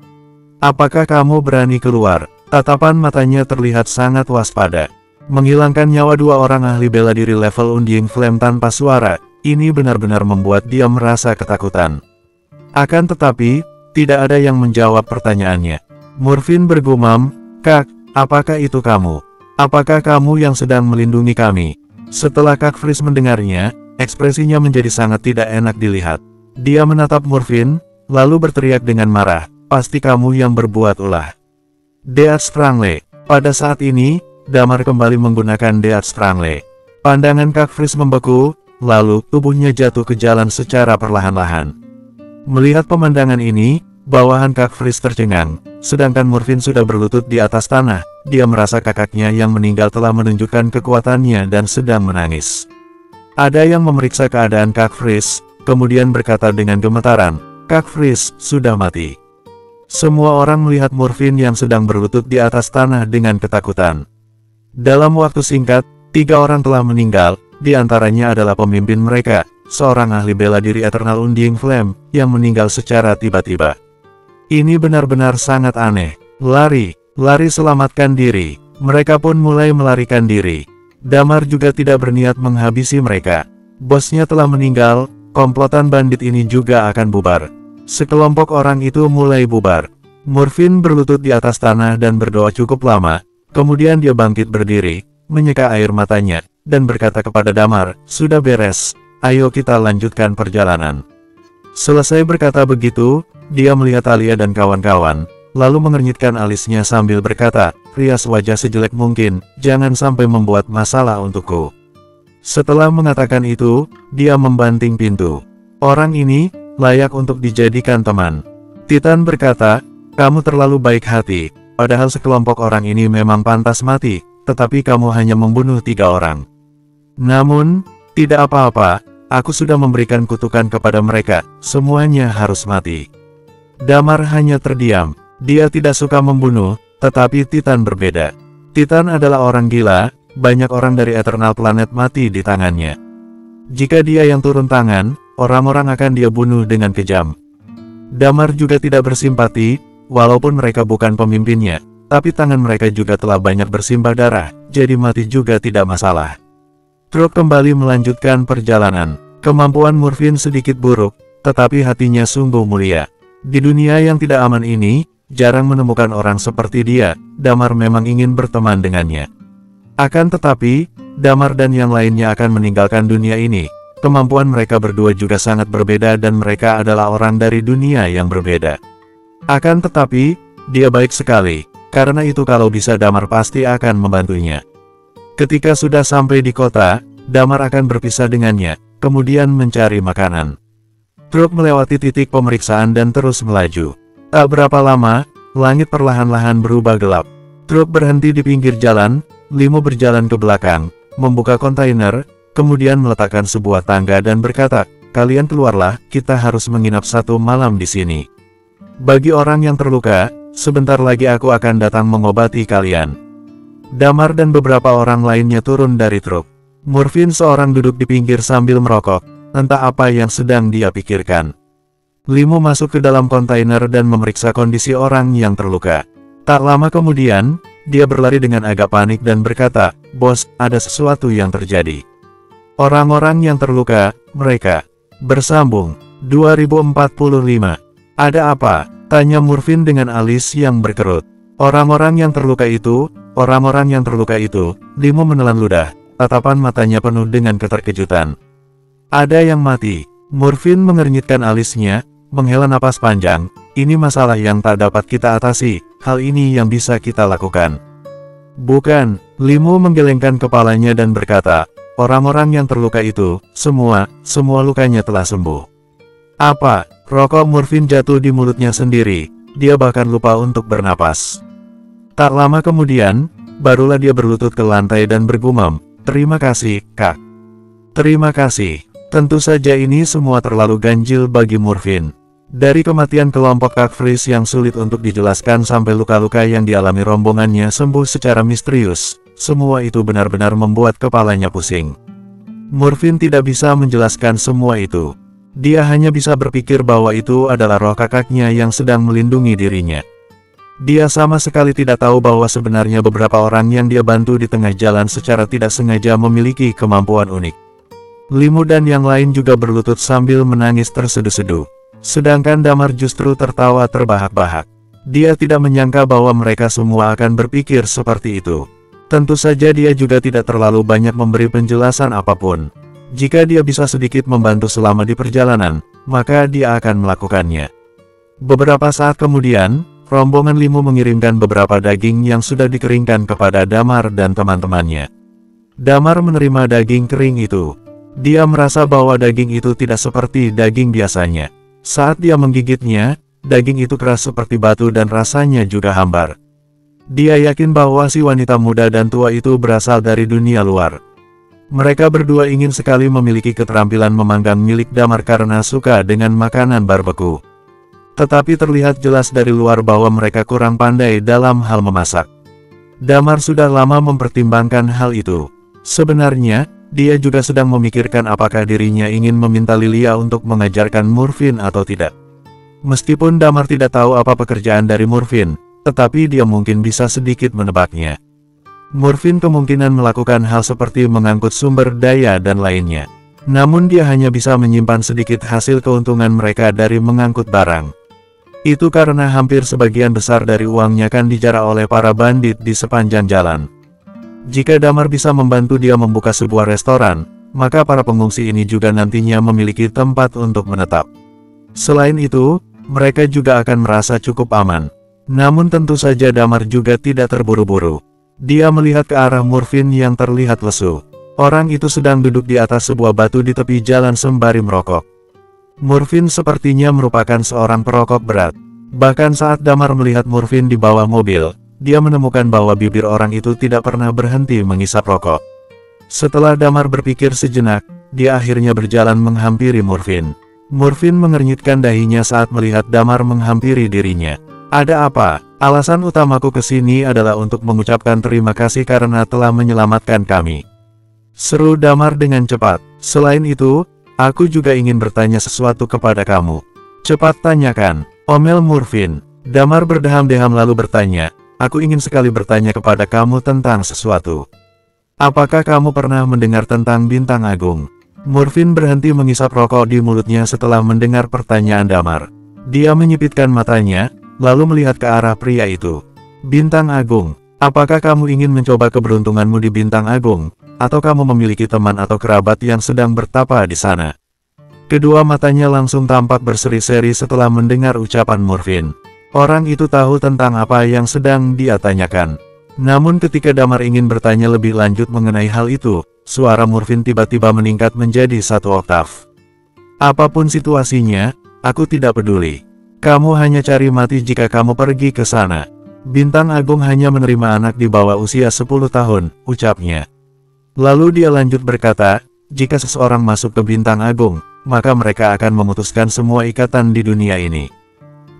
Speaker 1: Apakah kamu berani keluar?" Tatapan matanya terlihat sangat waspada. Menghilangkan nyawa 2 orang ahli bela diri level Undying Flame tanpa suara, ini benar-benar membuat dia merasa ketakutan. Akan tetapi, tidak ada yang menjawab pertanyaannya. Murphin bergumam, "Kak, apakah itu kamu? Apakah kamu yang sedang melindungi kami?" Setelah Kak Freeze mendengarnya, ekspresinya menjadi sangat tidak enak dilihat. Dia menatap Murphin, lalu berteriak dengan marah, "Pasti kamu yang berbuat ulah." Death Strangle. Pada saat ini, Damar kembali menggunakan Death Strangle. Pandangan Kak Freeze membeku, lalu tubuhnya jatuh ke jalan secara perlahan-lahan. Melihat pemandangan ini, bawahan Kak Freeze tercengang, sedangkan Murphin sudah berlutut di atas tanah. Dia merasa kakaknya yang meninggal telah menunjukkan kekuatannya dan sedang menangis. Ada yang memeriksa keadaan Kak Freeze, kemudian berkata dengan gemetaran, "Kak Freeze sudah mati." Semua orang melihat Murphin yang sedang berlutut di atas tanah dengan ketakutan. Dalam waktu singkat, 3 orang telah meninggal, di antaranya adalah pemimpin mereka, seorang ahli bela diri Eternal Undying Flame, yang meninggal secara tiba-tiba. Ini benar-benar sangat aneh. Lari, selamatkan diri. Mereka pun mulai melarikan diri. Damar juga tidak berniat menghabisi mereka. Bosnya telah meninggal, komplotan bandit ini juga akan bubar. Sekelompok orang itu mulai bubar. Murphin berlutut di atas tanah dan berdoa cukup lama, kemudian dia bangkit berdiri, menyeka air matanya, dan berkata kepada Damar, "Sudah beres, ayo kita lanjutkan perjalanan." Selesai berkata begitu, dia melihat Alia dan kawan-kawan, lalu mengernyitkan alisnya sambil berkata, "Rias wajah sejelek mungkin, jangan sampai membuat masalah untukku." Setelah mengatakan itu, dia membanting pintu. Orang ini layak untuk dijadikan teman. Titan berkata, "Kamu terlalu baik hati, padahal sekelompok orang ini memang pantas mati, tetapi kamu hanya membunuh 3 orang. Namun, tidak apa-apa, aku sudah memberikan kutukan kepada mereka, semuanya harus mati." Damar hanya terdiam. Dia tidak suka membunuh, tetapi Titan berbeda. Titan adalah orang gila, banyak orang dari Eternal Planet mati di tangannya. Jika dia yang turun tangan, orang-orang akan dia bunuh dengan kejam. Damar juga tidak bersimpati, walaupun mereka bukan pemimpinnya, tapi tangan mereka juga telah banyak bersimbah darah, jadi mati juga tidak masalah. Truk kembali melanjutkan perjalanan. Kemampuan Murphin sedikit buruk, tetapi hatinya sungguh mulia. Di dunia yang tidak aman ini, jarang menemukan orang seperti dia. Damar memang ingin berteman dengannya. Akan tetapi, Damar dan yang lainnya akan meninggalkan dunia ini. Kemampuan mereka berdua juga sangat berbeda dan mereka adalah orang dari dunia yang berbeda. Akan tetapi, dia baik sekali, karena itu kalau bisa Damar pasti akan membantunya. Ketika sudah sampai di kota, Damar akan berpisah dengannya, kemudian mencari makanan. Truk melewati titik pemeriksaan dan terus melaju. Tak berapa lama, langit perlahan-lahan berubah gelap. Truk berhenti di pinggir jalan, Limo berjalan ke belakang, membuka kontainer, kemudian meletakkan sebuah tangga dan berkata, "Kalian keluarlah, kita harus menginap 1 malam di sini. Bagi orang yang terluka, sebentar lagi aku akan datang mengobati kalian." Damar dan beberapa orang lainnya turun dari truk. Murfin seorang duduk di pinggir sambil merokok, entah apa yang sedang dia pikirkan. Limo masuk ke dalam kontainer dan memeriksa kondisi orang yang terluka. Tak lama kemudian, dia berlari dengan agak panik dan berkata, "Bos, ada sesuatu yang terjadi." Orang-orang yang terluka, mereka bersambung. 2045. Ada apa? Tanya Murfin dengan alis yang berkerut. Orang-orang yang terluka itu, Limo menelan ludah, tatapan matanya penuh dengan keterkejutan. Ada yang mati. Murfin mengernyitkan alisnya, menghela napas panjang. Ini masalah yang tak dapat kita atasi, hal ini yang bisa kita lakukan. Bukan, Limo menggelengkan kepalanya dan berkata, orang-orang yang terluka itu, semua lukanya telah sembuh. Apa? Rokok Murfin jatuh di mulutnya sendiri, dia bahkan lupa untuk bernapas. Tak lama kemudian, barulah dia berlutut ke lantai dan bergumam, "Terima kasih, Kak. Terima kasih." Tentu saja ini semua terlalu ganjil bagi Murfin. Dari kematian kelompok Kak Fris yang sulit untuk dijelaskan sampai luka-luka yang dialami rombongannya sembuh secara misterius, semua itu benar-benar membuat kepalanya pusing. Murfin tidak bisa menjelaskan semua itu. Dia hanya bisa berpikir bahwa itu adalah roh kakaknya yang sedang melindungi dirinya. Dia sama sekali tidak tahu bahwa sebenarnya beberapa orang yang dia bantu di tengah jalan secara tidak sengaja memiliki kemampuan unik. Limo dan yang lain juga berlutut sambil menangis terseduh-seduh. Sedangkan Damar justru tertawa terbahak-bahak. Dia tidak menyangka bahwa mereka semua akan berpikir seperti itu. Tentu saja dia juga tidak terlalu banyak memberi penjelasan apapun. Jika dia bisa sedikit membantu selama di perjalanan, maka dia akan melakukannya. Beberapa saat kemudian, rombongan Limo mengirimkan beberapa daging yang sudah dikeringkan kepada Damar dan teman-temannya. Damar menerima daging kering itu. Dia merasa bahwa daging itu tidak seperti daging biasanya. Saat dia menggigitnya, daging itu keras seperti batu dan rasanya juga hambar. Dia yakin bahwa si wanita muda dan tua itu berasal dari dunia luar. Mereka berdua ingin sekali memiliki keterampilan memanggang milik Damar karena suka dengan makanan barbeku. Tetapi terlihat jelas dari luar bahwa mereka kurang pandai dalam hal memasak. Damar sudah lama mempertimbangkan hal itu. Sebenarnya, dia juga sedang memikirkan apakah dirinya ingin meminta Lilia untuk mengajarkan Murfin atau tidak. Meskipun Damar tidak tahu apa pekerjaan dari Murfin, tetapi dia mungkin bisa sedikit menebaknya. Murfin kemungkinan melakukan hal seperti mengangkut sumber daya dan lainnya. Namun dia hanya bisa menyimpan sedikit hasil keuntungan mereka dari mengangkut barang. Itu karena hampir sebagian besar dari uangnya kan dijarah oleh para bandit di sepanjang jalan. Jika Damar bisa membantu dia membuka sebuah restoran, maka para pengungsi ini juga nantinya memiliki tempat untuk menetap. Selain itu, mereka juga akan merasa cukup aman. Namun tentu saja Damar juga tidak terburu-buru. Dia melihat ke arah Murfin yang terlihat lesu. Orang itu sedang duduk di atas sebuah batu di tepi jalan sembari merokok. Murfin sepertinya merupakan seorang perokok berat. Bahkan saat Damar melihat Murfin di bawah mobil, dia menemukan bahwa bibir orang itu tidak pernah berhenti mengisap rokok. Setelah Damar berpikir sejenak, dia akhirnya berjalan menghampiri Murfin. Murfin mengernyitkan dahinya saat melihat Damar menghampiri dirinya. "Ada apa? Alasan utamaku ke sini adalah untuk mengucapkan terima kasih karena telah menyelamatkan kami," seru Damar dengan cepat. "Selain itu, aku juga ingin bertanya sesuatu kepada kamu." "Cepat tanyakan," omel Murfin. Damar berdeham-deham lalu bertanya, "Aku ingin sekali bertanya kepada kamu tentang sesuatu. Apakah kamu pernah mendengar tentang Bintang Agung?" Murfin berhenti mengisap rokok di mulutnya setelah mendengar pertanyaan Damar. Dia menyipitkan matanya, lalu melihat ke arah pria itu. "Bintang Agung, apakah kamu ingin mencoba keberuntunganmu di Bintang Agung, atau kamu memiliki teman atau kerabat yang sedang bertapa di sana?" Kedua matanya langsung tampak berseri-seri setelah mendengar ucapan Murfin. Orang itu tahu tentang apa yang sedang dia tanyakan. Namun ketika Damar ingin bertanya lebih lanjut mengenai hal itu, suara Murfin tiba-tiba meningkat menjadi 1 oktav. Apapun situasinya, aku tidak peduli. Kamu hanya cari mati jika kamu pergi ke sana. Bintang Agung hanya menerima anak di bawah usia 10 tahun, ucapnya. Lalu dia lanjut berkata, jika seseorang masuk ke Bintang Agung, maka mereka akan memutuskan semua ikatan di dunia ini.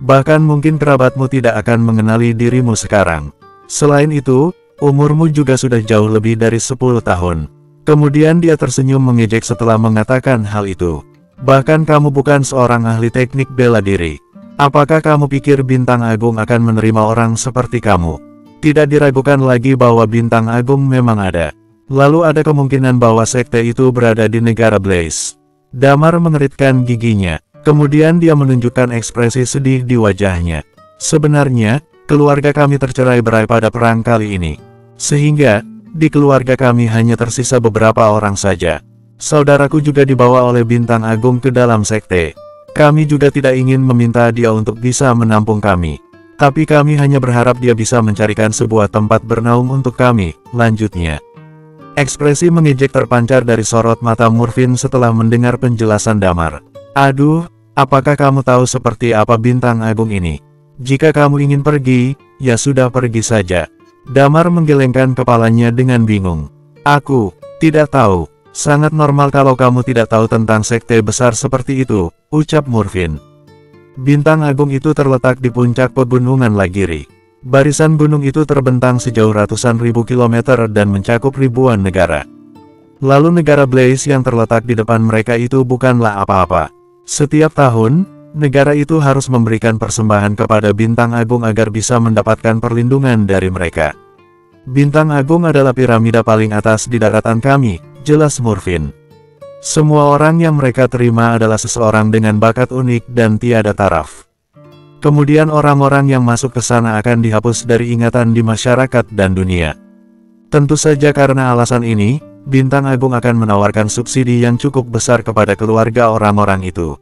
Speaker 1: Bahkan mungkin kerabatmu tidak akan mengenali dirimu sekarang. Selain itu, umurmu juga sudah jauh lebih dari 10 tahun. Kemudian dia tersenyum mengejek setelah mengatakan hal itu. Bahkan kamu bukan seorang ahli teknik bela diri. Apakah kamu pikir Bintang Agung akan menerima orang seperti kamu? Tidak diragukan lagi bahwa Bintang Agung memang ada. Lalu ada kemungkinan bahwa sekte itu berada di negara Blaze. Damar mengeritkan giginya. Kemudian dia menunjukkan ekspresi sedih di wajahnya. Sebenarnya, keluarga kami tercerai-berai pada perang kali ini. Sehingga, di keluarga kami hanya tersisa beberapa orang saja. Saudaraku juga dibawa oleh Bintang Agung ke dalam sekte. Kami juga tidak ingin meminta dia untuk bisa menampung kami. Tapi kami hanya berharap dia bisa mencarikan sebuah tempat bernaung untuk kami, lanjutnya. Ekspresi mengejek terpancar dari sorot mata Murfin setelah mendengar penjelasan Damar. Aduh, apakah kamu tahu seperti apa Bintang Agung ini? Jika kamu ingin pergi, ya sudah pergi saja. Damar menggelengkan kepalanya dengan bingung. Aku tidak tahu. Sangat normal kalau kamu tidak tahu tentang sekte besar seperti itu, ucap Murfin. Bintang Agung itu terletak di puncak pegunungan Lagiri. Barisan gunung itu terbentang sejauh ratusan ribu kilometer dan mencakup ribuan negara. Lalu negara Blaze yang terletak di depan mereka itu bukanlah apa-apa. Setiap tahun, negara itu harus memberikan persembahan kepada Bintang Agung agar bisa mendapatkan perlindungan dari mereka. Bintang Agung adalah piramida paling atas di daratan kami, jelas Murfin. Semua orang yang mereka terima adalah seseorang dengan bakat unik dan tiada taraf. Kemudian orang-orang yang masuk ke sana akan dihapus dari ingatan di masyarakat dan dunia. Tentu saja karena alasan ini, Bintang Agung akan menawarkan subsidi yang cukup besar kepada keluarga orang-orang itu.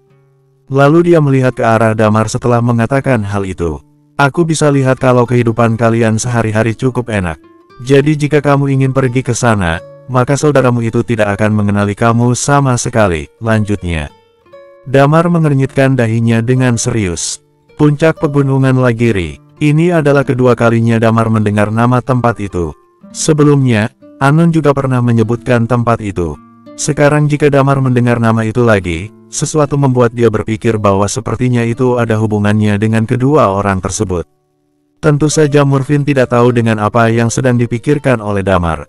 Speaker 1: Lalu dia melihat ke arah Damar setelah mengatakan hal itu. Aku bisa lihat kalau kehidupan kalian sehari-hari cukup enak. Jadi jika kamu ingin pergi ke sana, maka saudaramu itu tidak akan mengenali kamu sama sekali, lanjutnya. Damar mengernyitkan dahinya dengan serius. Puncak pegunungan Lagiri. Ini adalah kedua kalinya Damar mendengar nama tempat itu. Sebelumnya, Anon juga pernah menyebutkan tempat itu. Sekarang jika Damar mendengar nama itu lagi, sesuatu membuat dia berpikir bahwa sepertinya itu ada hubungannya dengan kedua orang tersebut. Tentu saja Murfin tidak tahu dengan apa yang sedang dipikirkan oleh Damar.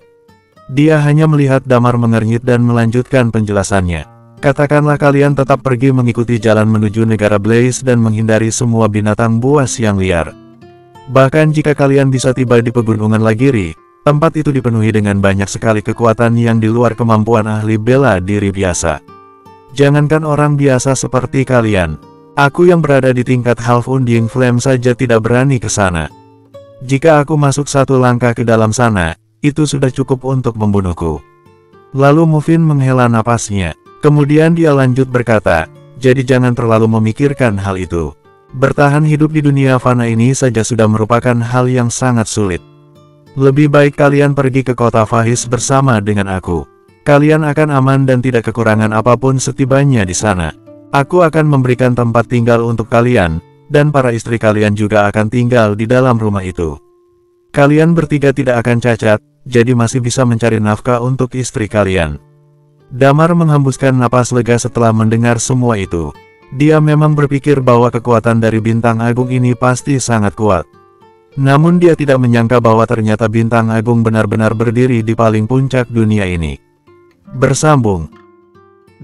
Speaker 1: Dia hanya melihat Damar mengernyit dan melanjutkan penjelasannya. Katakanlah kalian tetap pergi mengikuti jalan menuju negara Blaze dan menghindari semua binatang buas yang liar. Bahkan jika kalian bisa tiba di pegunungan Lagiri, tempat itu dipenuhi dengan banyak sekali kekuatan yang di luar kemampuan ahli bela diri biasa. Jangankan orang biasa seperti kalian, aku yang berada di tingkat Half Undying Flame saja tidak berani ke sana. Jika aku masuk satu langkah ke dalam sana, itu sudah cukup untuk membunuhku. Lalu Murfin menghela napasnya. Kemudian dia lanjut berkata, jadi jangan terlalu memikirkan hal itu. Bertahan hidup di dunia fana ini saja sudah merupakan hal yang sangat sulit. Lebih baik kalian pergi ke kota Fahis bersama dengan aku. Kalian akan aman dan tidak kekurangan apapun setibanya di sana. Aku akan memberikan tempat tinggal untuk kalian, dan para istri kalian juga akan tinggal di dalam rumah itu. Kalian bertiga tidak akan cacat, jadi masih bisa mencari nafkah untuk istri kalian. Damar menghembuskan napas lega setelah mendengar semua itu. Dia memang berpikir bahwa kekuatan dari Bintang Agung ini pasti sangat kuat. Namun dia tidak menyangka bahwa ternyata Bintang Agung benar-benar berdiri di paling puncak dunia ini. Bersambung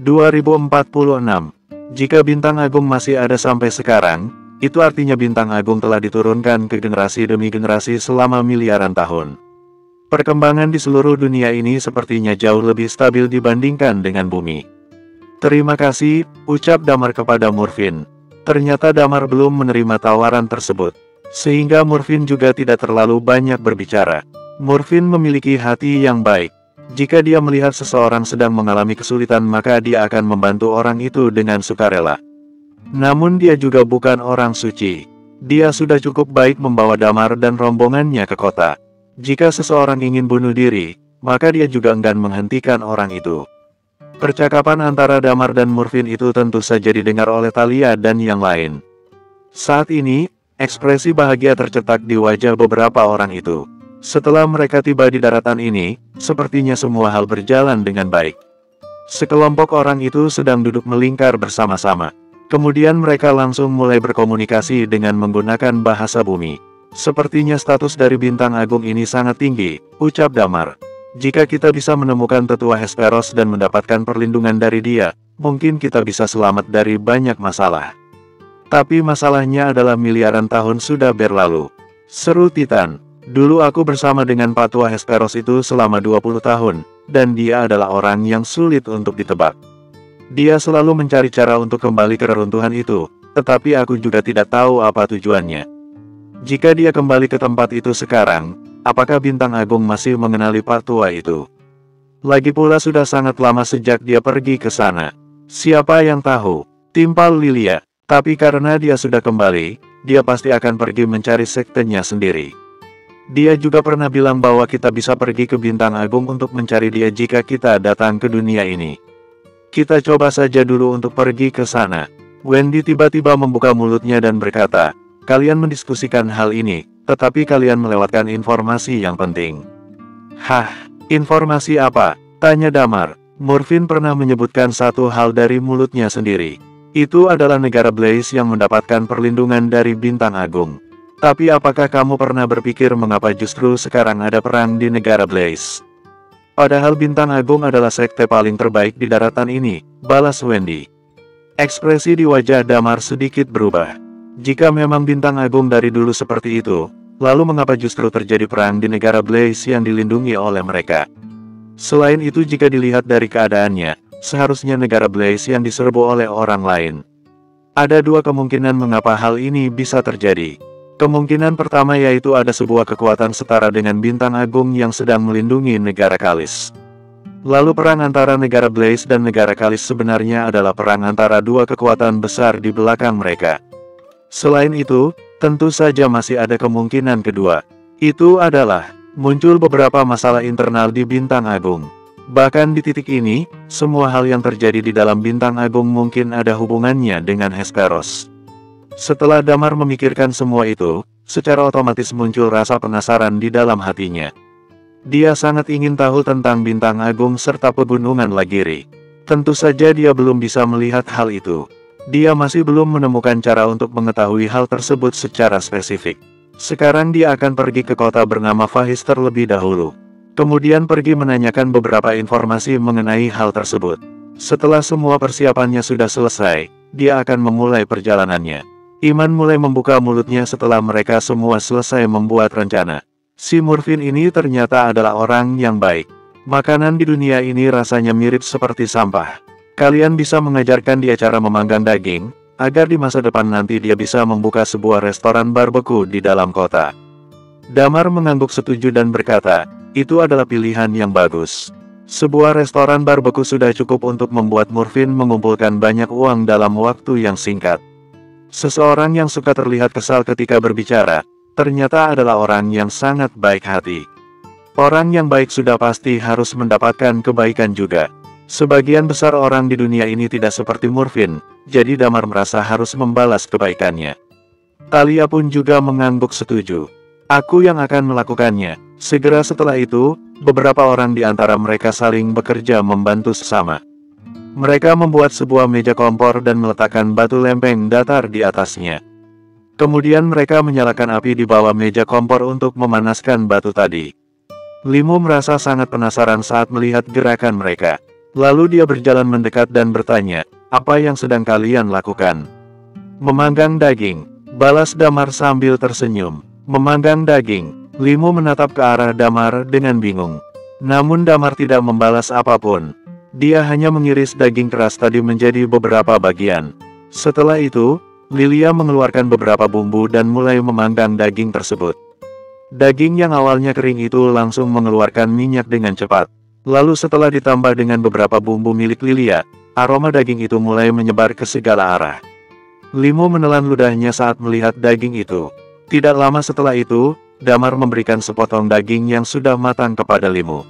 Speaker 1: 2046. Jika Bintang Agung masih ada sampai sekarang, itu artinya Bintang Agung telah diturunkan ke generasi demi generasi selama miliaran tahun. Perkembangan di seluruh dunia ini sepertinya jauh lebih stabil dibandingkan dengan bumi. Terima kasih, ucap Damar kepada Murfin. Ternyata Damar belum menerima tawaran tersebut, sehingga Murfin juga tidak terlalu banyak berbicara. Murfin memiliki hati yang baik. Jika dia melihat seseorang sedang mengalami kesulitan maka dia akan membantu orang itu dengan sukarela. Namun dia juga bukan orang suci. Dia sudah cukup baik membawa Damar dan rombongannya ke kota. Jika seseorang ingin bunuh diri, maka dia juga enggan menghentikan orang itu. Percakapan antara Damar dan Murphin itu tentu saja didengar oleh Thalia dan yang lain. Saat ini, ekspresi bahagia tercetak di wajah beberapa orang itu. Setelah mereka tiba di daratan ini, sepertinya semua hal berjalan dengan baik. Sekelompok orang itu sedang duduk melingkar bersama-sama. Kemudian mereka langsung mulai berkomunikasi dengan menggunakan bahasa bumi. Sepertinya status dari bintang agung ini sangat tinggi, ucap Damar. Jika kita bisa menemukan tetua Hesperos dan mendapatkan perlindungan dari dia, mungkin kita bisa selamat dari banyak masalah. Tapi masalahnya adalah miliaran tahun sudah berlalu. Seru Titan. Dulu aku bersama dengan Patua Hesperos itu selama 20 tahun, dan dia adalah orang yang sulit untuk ditebak. Dia selalu mencari cara untuk kembali ke reruntuhan itu, tetapi aku juga tidak tahu apa tujuannya. Jika dia kembali ke tempat itu sekarang, apakah bintang agung masih mengenali Patua itu? Lagi pula sudah sangat lama sejak dia pergi ke sana. Siapa yang tahu? Timpal Lilia. Tapi karena dia sudah kembali, dia pasti akan pergi mencari sektenya sendiri. Dia juga pernah bilang bahwa kita bisa pergi ke bintang agung untuk mencari dia jika kita datang ke dunia ini. Kita coba saja dulu untuk pergi ke sana. Wendy tiba-tiba membuka mulutnya dan berkata, kalian mendiskusikan hal ini, tetapi kalian melewatkan informasi yang penting. Hah, informasi apa? Tanya Damar. Murphin pernah menyebutkan satu hal dari mulutnya sendiri. Itu adalah negara Blaze yang mendapatkan perlindungan dari bintang agung. Tapi apakah kamu pernah berpikir mengapa justru sekarang ada perang di negara Blaze? Padahal bintang agung adalah sekte paling terbaik di daratan ini, balas Wendy. Ekspresi di wajah Damar sedikit berubah. Jika memang bintang agung dari dulu seperti itu, lalu mengapa justru terjadi perang di negara Blaze yang dilindungi oleh mereka? Selain itu jika dilihat dari keadaannya, seharusnya negara Blaze yang diserbu oleh orang lain. Ada dua kemungkinan mengapa hal ini bisa terjadi. Kemungkinan pertama yaitu ada sebuah kekuatan setara dengan bintang agung yang sedang melindungi negara Kalis. Lalu perang antara negara Blaze dan negara Kalis sebenarnya adalah perang antara dua kekuatan besar di belakang mereka. Selain itu, tentu saja masih ada kemungkinan kedua. Itu adalah, muncul beberapa masalah internal di bintang agung. Bahkan di titik ini, semua hal yang terjadi di dalam bintang agung mungkin ada hubungannya dengan Hesperos. Setelah Damar memikirkan semua itu, secara otomatis muncul rasa penasaran di dalam hatinya. Dia sangat ingin tahu tentang bintang agung serta pegunungan Lagiri. Tentu saja dia belum bisa melihat hal itu. Dia masih belum menemukan cara untuk mengetahui hal tersebut secara spesifik. Sekarang dia akan pergi ke kota bernama Fahis terlebih dahulu. Kemudian pergi menanyakan beberapa informasi mengenai hal tersebut. Setelah semua persiapannya sudah selesai, dia akan memulai perjalanannya. Iman mulai membuka mulutnya setelah mereka semua selesai membuat rencana. Si Murphin ini ternyata adalah orang yang baik. Makanan di dunia ini rasanya mirip seperti sampah. Kalian bisa mengajarkan dia cara memanggang daging, agar di masa depan nanti dia bisa membuka sebuah restoran barbeque di dalam kota. Damar mengangguk setuju dan berkata, itu adalah pilihan yang bagus. Sebuah restoran barbeque sudah cukup untuk membuat Murphin mengumpulkan banyak uang dalam waktu yang singkat. Seseorang yang suka terlihat kesal ketika berbicara, ternyata adalah orang yang sangat baik hati. Orang yang baik sudah pasti harus mendapatkan kebaikan juga. Sebagian besar orang di dunia ini tidak seperti Murphin, jadi Damar merasa harus membalas kebaikannya. Thalia pun juga mengangguk setuju. Aku yang akan melakukannya. Segera setelah itu, beberapa orang di antara mereka saling bekerja membantu sesama. Mereka membuat sebuah meja kompor dan meletakkan batu lempeng datar di atasnya. Kemudian mereka menyalakan api di bawah meja kompor untuk memanaskan batu tadi. Limu merasa sangat penasaran saat melihat gerakan mereka. Lalu dia berjalan mendekat dan bertanya, apa yang sedang kalian lakukan? Memanggang daging, balas Damar sambil tersenyum. Memanggang daging, Limu menatap ke arah Damar dengan bingung. Namun Damar tidak membalas apapun. Dia hanya mengiris daging keras tadi menjadi beberapa bagian. Setelah itu, Lilia mengeluarkan beberapa bumbu dan mulai memanggang daging tersebut. Daging yang awalnya kering itu langsung mengeluarkan minyak dengan cepat. Lalu setelah ditambah dengan beberapa bumbu milik Lilia, aroma daging itu mulai menyebar ke segala arah. Limu menelan ludahnya saat melihat daging itu. Tidak lama setelah itu, Damar memberikan sepotong daging yang sudah matang kepada Limu.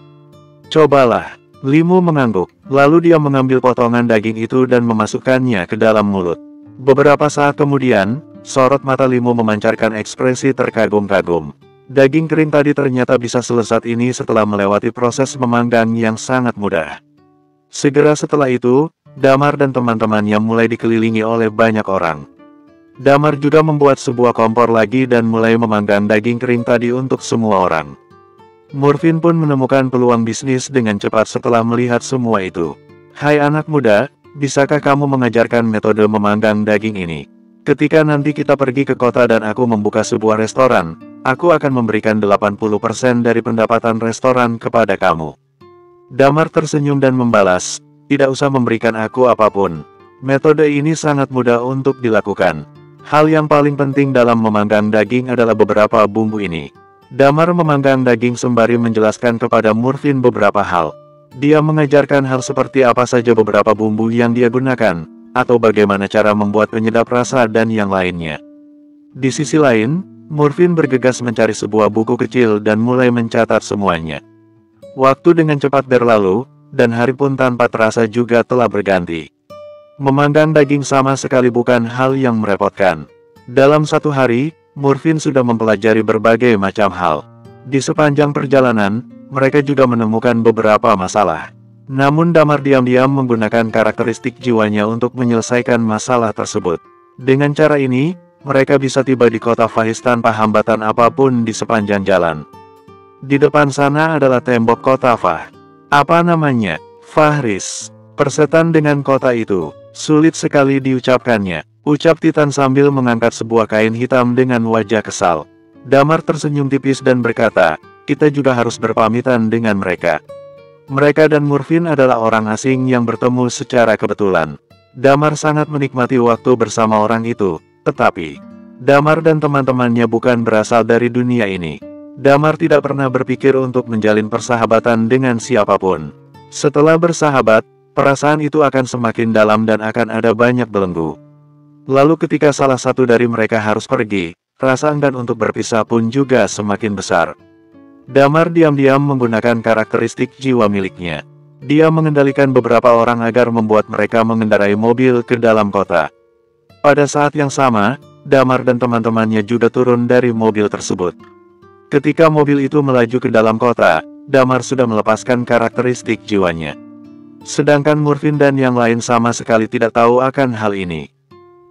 Speaker 1: Cobalah. Limu mengangguk, lalu dia mengambil potongan daging itu dan memasukkannya ke dalam mulut. Beberapa saat kemudian, sorot mata Limu memancarkan ekspresi terkagum-kagum. Daging kering tadi ternyata bisa selesat ini setelah melewati proses memanggang yang sangat mudah. Segera setelah itu, Damar dan teman-temannya mulai dikelilingi oleh banyak orang. Damar juga membuat sebuah kompor lagi dan mulai memanggang daging kering tadi untuk semua orang. Murfin pun menemukan peluang bisnis dengan cepat setelah melihat semua itu. Hai anak muda, bisakah kamu mengajarkan metode memanggang daging ini? Ketika nanti kita pergi ke kota dan aku membuka sebuah restoran, aku akan memberikan 80% dari pendapatan restoran kepada kamu. Damar tersenyum dan membalas, tidak usah memberikan aku apapun. Metode ini sangat mudah untuk dilakukan. Hal yang paling penting dalam memanggang daging adalah beberapa bumbu ini. Damar memanggang daging sembari menjelaskan kepada Murfin beberapa hal. Dia mengajarkan hal seperti apa saja beberapa bumbu yang dia gunakan, atau bagaimana cara membuat penyedap rasa dan yang lainnya. Di sisi lain, Murfin bergegas mencari sebuah buku kecil dan mulai mencatat semuanya. Waktu dengan cepat berlalu, dan hari pun tanpa terasa juga telah berganti. Memanggang daging sama sekali bukan hal yang merepotkan. Dalam satu hari, Murfin sudah mempelajari berbagai macam hal. Di sepanjang perjalanan, mereka juga menemukan beberapa masalah. Namun Damar diam-diam menggunakan karakteristik jiwanya untuk menyelesaikan masalah tersebut. Dengan cara ini, mereka bisa tiba di kota Faiz tanpa hambatan apapun di sepanjang jalan. Di depan sana adalah tembok kota Fah. Apa namanya? Fahris. Persetan dengan kota itu. Sulit sekali diucapkannya, ucap Titan sambil mengangkat sebuah kain hitam dengan wajah kesal. Damar tersenyum tipis dan berkata, kita juga harus berpamitan dengan mereka. Mereka dan Murfin adalah orang asing yang bertemu secara kebetulan. Damar sangat menikmati waktu bersama orang itu, tetapi Damar dan teman-temannya bukan berasal dari dunia ini. Damar tidak pernah berpikir untuk menjalin persahabatan dengan siapapun. Setelah bersahabat, perasaan itu akan semakin dalam dan akan ada banyak belenggu. Lalu ketika salah satu dari mereka harus pergi, rasa enggan untuk berpisah pun juga semakin besar. Damar diam-diam menggunakan karakteristik jiwa miliknya. Dia mengendalikan beberapa orang agar membuat mereka mengendarai mobil ke dalam kota. Pada saat yang sama, Damar dan teman-temannya juga turun dari mobil tersebut. Ketika mobil itu melaju ke dalam kota, Damar sudah melepaskan karakteristik jiwanya. Sedangkan Murfin dan yang lain sama sekali tidak tahu akan hal ini.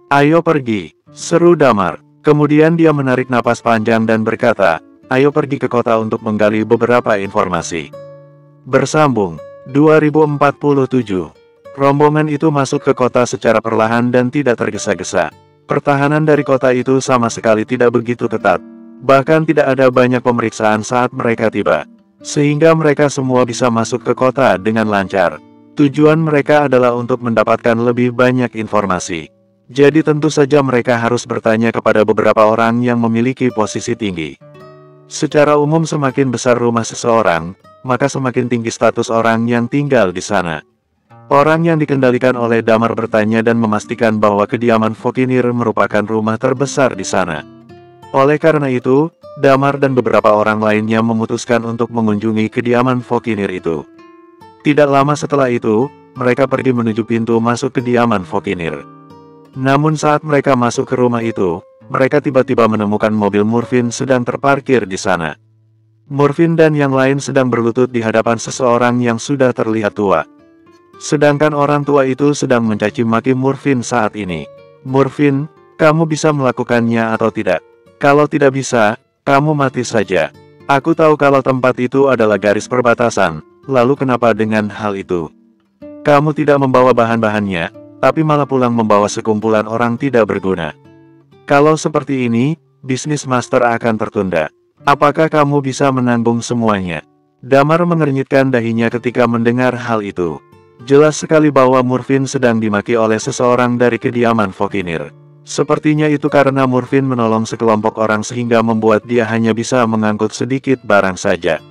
Speaker 1: Ayo pergi, seru Damar. Kemudian dia menarik napas panjang dan berkata, ayo pergi ke kota untuk menggali beberapa informasi. Bersambung, 2047. Rombongan itu masuk ke kota secara perlahan dan tidak tergesa-gesa. Pertahanan dari kota itu sama sekali tidak begitu ketat. Bahkan tidak ada banyak pemeriksaan saat mereka tiba. Sehingga mereka semua bisa masuk ke kota dengan lancar. Tujuan mereka adalah untuk mendapatkan lebih banyak informasi. Jadi tentu saja mereka harus bertanya kepada beberapa orang yang memiliki posisi tinggi. Secara umum semakin besar rumah seseorang, maka semakin tinggi status orang yang tinggal di sana. Orang yang dikendalikan oleh Damar bertanya dan memastikan bahwa kediaman Fokinir merupakan rumah terbesar di sana. Oleh karena itu, Damar dan beberapa orang lainnya memutuskan untuk mengunjungi kediaman Fokinir itu. Tidak lama setelah itu, mereka pergi menuju pintu masuk kediaman Fokinir. Namun saat mereka masuk ke rumah itu, mereka tiba-tiba menemukan mobil Murfin sedang terparkir di sana. Murfin dan yang lain sedang berlutut di hadapan seseorang yang sudah terlihat tua. Sedangkan orang tua itu sedang mencaci maki Murfin saat ini. Murfin, kamu bisa melakukannya atau tidak? Kalau tidak bisa, kamu mati saja. Aku tahu kalau tempat itu adalah garis perbatasan. Lalu kenapa dengan hal itu? Kamu tidak membawa bahan-bahannya, tapi malah pulang membawa sekumpulan orang tidak berguna. Kalau seperti ini, bisnis master akan tertunda. Apakah kamu bisa menanggung semuanya? Damar mengernyitkan dahinya ketika mendengar hal itu. Jelas sekali bahwa Murfin sedang dimaki oleh seseorang dari kediaman Fokinir. Sepertinya itu karena Murfin menolong sekelompok orang sehingga membuat dia hanya bisa mengangkut sedikit barang saja.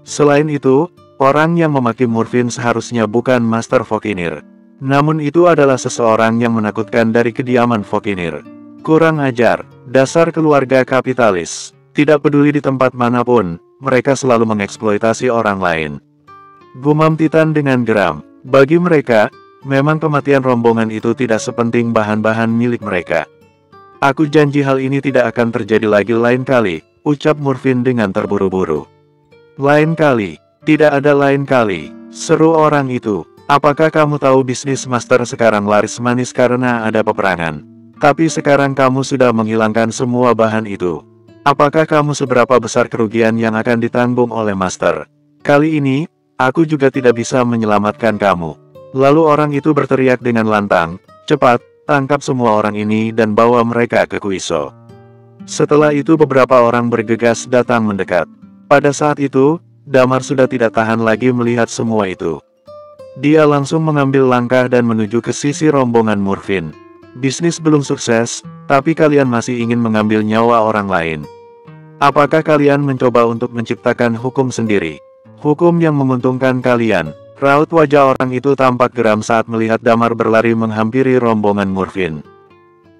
Speaker 1: Selain itu, orang yang memaki Murfin seharusnya bukan Master Fokinir. Namun itu adalah seseorang yang menakutkan dari kediaman Fokinir. Kurang ajar, dasar keluarga kapitalis. Tidak peduli di tempat manapun, mereka selalu mengeksploitasi orang lain. Gumam Titan dengan geram. Bagi mereka, memang kematian rombongan itu tidak sepenting bahan-bahan milik mereka. Aku janji hal ini tidak akan terjadi lagi lain kali, ucap Murphin dengan terburu-buru. Lain kali, tidak ada lain kali, seru orang itu. Apakah kamu tahu bisnis master sekarang laris manis karena ada peperangan? Tapi sekarang kamu sudah menghilangkan semua bahan itu. Apakah kamu seberapa besar kerugian yang akan ditanggung oleh master? Kali ini, aku juga tidak bisa menyelamatkan kamu. Lalu orang itu berteriak dengan lantang, cepat, tangkap semua orang ini dan bawa mereka ke Kuiso. Setelah itu beberapa orang bergegas datang mendekat. Pada saat itu, Damar sudah tidak tahan lagi melihat semua itu. Dia langsung mengambil langkah dan menuju ke sisi rombongan Murphin. Bisnis belum sukses, tapi kalian masih ingin mengambil nyawa orang lain. Apakah kalian mencoba untuk menciptakan hukum sendiri? Hukum yang menguntungkan kalian. Raut wajah orang itu tampak geram saat melihat Damar berlari menghampiri rombongan Murphin.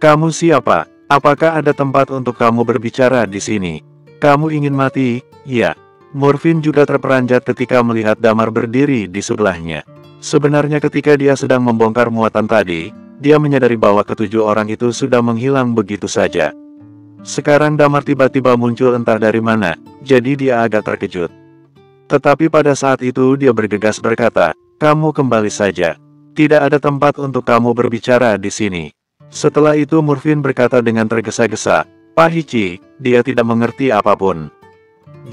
Speaker 1: Kamu siapa? Apakah ada tempat untuk kamu berbicara di sini? Kamu ingin mati? Ya. Murphin juga terperanjat ketika melihat Damar berdiri di sebelahnya. Sebenarnya ketika dia sedang membongkar muatan tadi, dia menyadari bahwa ketujuh orang itu sudah menghilang begitu saja. Sekarang Damar tiba-tiba muncul entah dari mana, jadi dia agak terkejut. Tetapi pada saat itu dia bergegas berkata, kamu kembali saja. Tidak ada tempat untuk kamu berbicara di sini. Setelah itu Murphin berkata dengan tergesa-gesa, Pak Hichi, dia tidak mengerti apapun.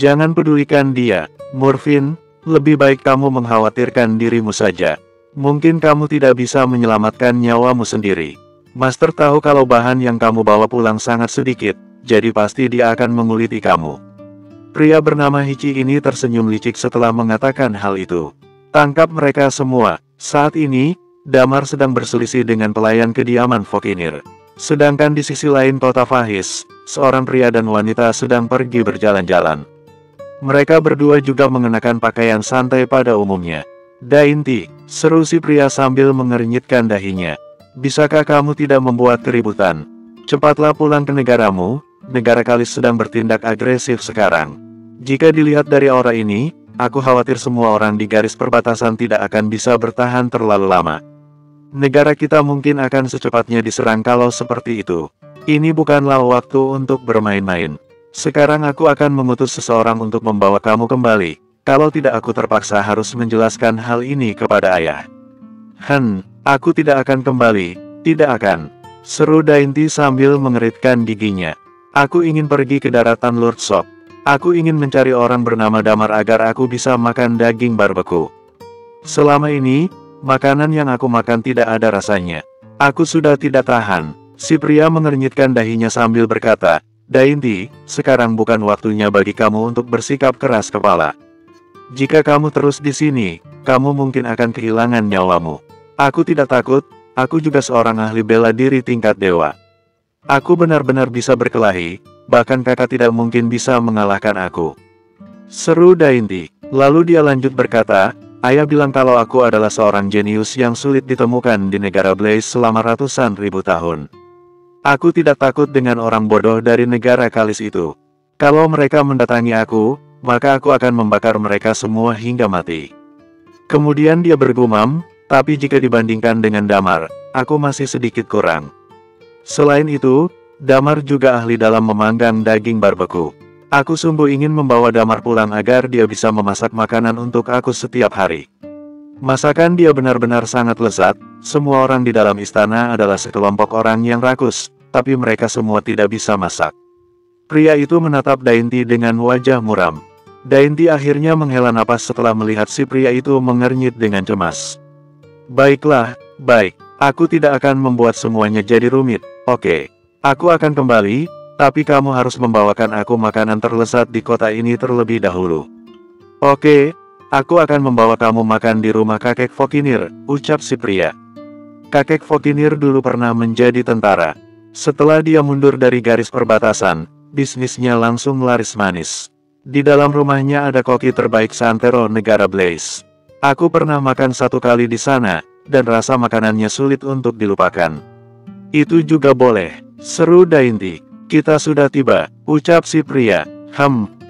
Speaker 1: Jangan pedulikan dia, Murphin, lebih baik kamu mengkhawatirkan dirimu saja. Mungkin kamu tidak bisa menyelamatkan nyawamu sendiri. Master tahu kalau bahan yang kamu bawa pulang sangat sedikit, jadi pasti dia akan menguliti kamu. Pria bernama Hichi ini tersenyum licik setelah mengatakan hal itu. Tangkap mereka semua. Saat ini, Damar sedang berselisih dengan pelayan kediaman Fokinir. Sedangkan di sisi lain kota Fahis, seorang pria dan wanita sedang pergi berjalan-jalan. Mereka berdua juga mengenakan pakaian santai pada umumnya. Dainty, seru si pria sambil mengernyitkan dahinya. Bisakah kamu tidak membuat keributan? Cepatlah pulang ke negaramu, negara Kalis sedang bertindak agresif sekarang. Jika dilihat dari aura ini, aku khawatir semua orang di garis perbatasan tidak akan bisa bertahan terlalu lama. Negara kita mungkin akan secepatnya diserang kalau seperti itu. Ini bukanlah waktu untuk bermain-main. Sekarang aku akan mengutus seseorang untuk membawa kamu kembali. Kalau tidak aku terpaksa harus menjelaskan hal ini kepada ayah. Aku tidak akan kembali, tidak akan. Seru Dainty sambil mengeritkan giginya. Aku ingin pergi ke daratan Lord Shop. Aku ingin mencari orang bernama Damar agar aku bisa makan daging barbeku. Selama ini, makanan yang aku makan tidak ada rasanya. Aku sudah tidak tahan. Si pria mengernyitkan dahinya sambil berkata, Dainty, sekarang bukan waktunya bagi kamu untuk bersikap keras kepala. Jika kamu terus di sini, kamu mungkin akan kehilangan nyawamu. Aku tidak takut, aku juga seorang ahli bela diri tingkat dewa. Aku benar-benar bisa berkelahi, bahkan kakak tidak mungkin bisa mengalahkan aku. Seru Dainty. Lalu dia lanjut berkata, ayah bilang kalau aku adalah seorang jenius yang sulit ditemukan di negara Blaze selama ratusan ribu tahun. Aku tidak takut dengan orang bodoh dari negara Kalis itu. Kalau mereka mendatangi aku, maka aku akan membakar mereka semua hingga mati. Kemudian dia bergumam, tapi jika dibandingkan dengan Damar, aku masih sedikit kurang. Selain itu, Damar juga ahli dalam memanggang daging barbeku. Aku sungguh ingin membawa Damar pulang agar dia bisa memasak makanan untuk aku setiap hari. Masakan dia benar-benar sangat lezat. Semua orang di dalam istana adalah sekelompok orang yang rakus, tapi mereka semua tidak bisa masak. Pria itu menatap Dainty dengan wajah muram. Dainty akhirnya menghela napas setelah melihat si pria itu mengernyit dengan cemas. Baiklah, baik. Aku tidak akan membuat semuanya jadi rumit, oke. Aku akan kembali, tapi kamu harus membawakan aku makanan terlezat di kota ini terlebih dahulu. Oke, aku akan membawa kamu makan di rumah kakek Fokinir, ucap si pria. Kakek Fokinir dulu pernah menjadi tentara. Setelah dia mundur dari garis perbatasan, bisnisnya langsung laris manis. Di dalam rumahnya ada koki terbaik seantero negara Blaze. Aku pernah makan satu kali di sana, dan rasa makanannya sulit untuk dilupakan. Itu juga boleh. Seru Dainty. Kita sudah tiba, ucap si pria.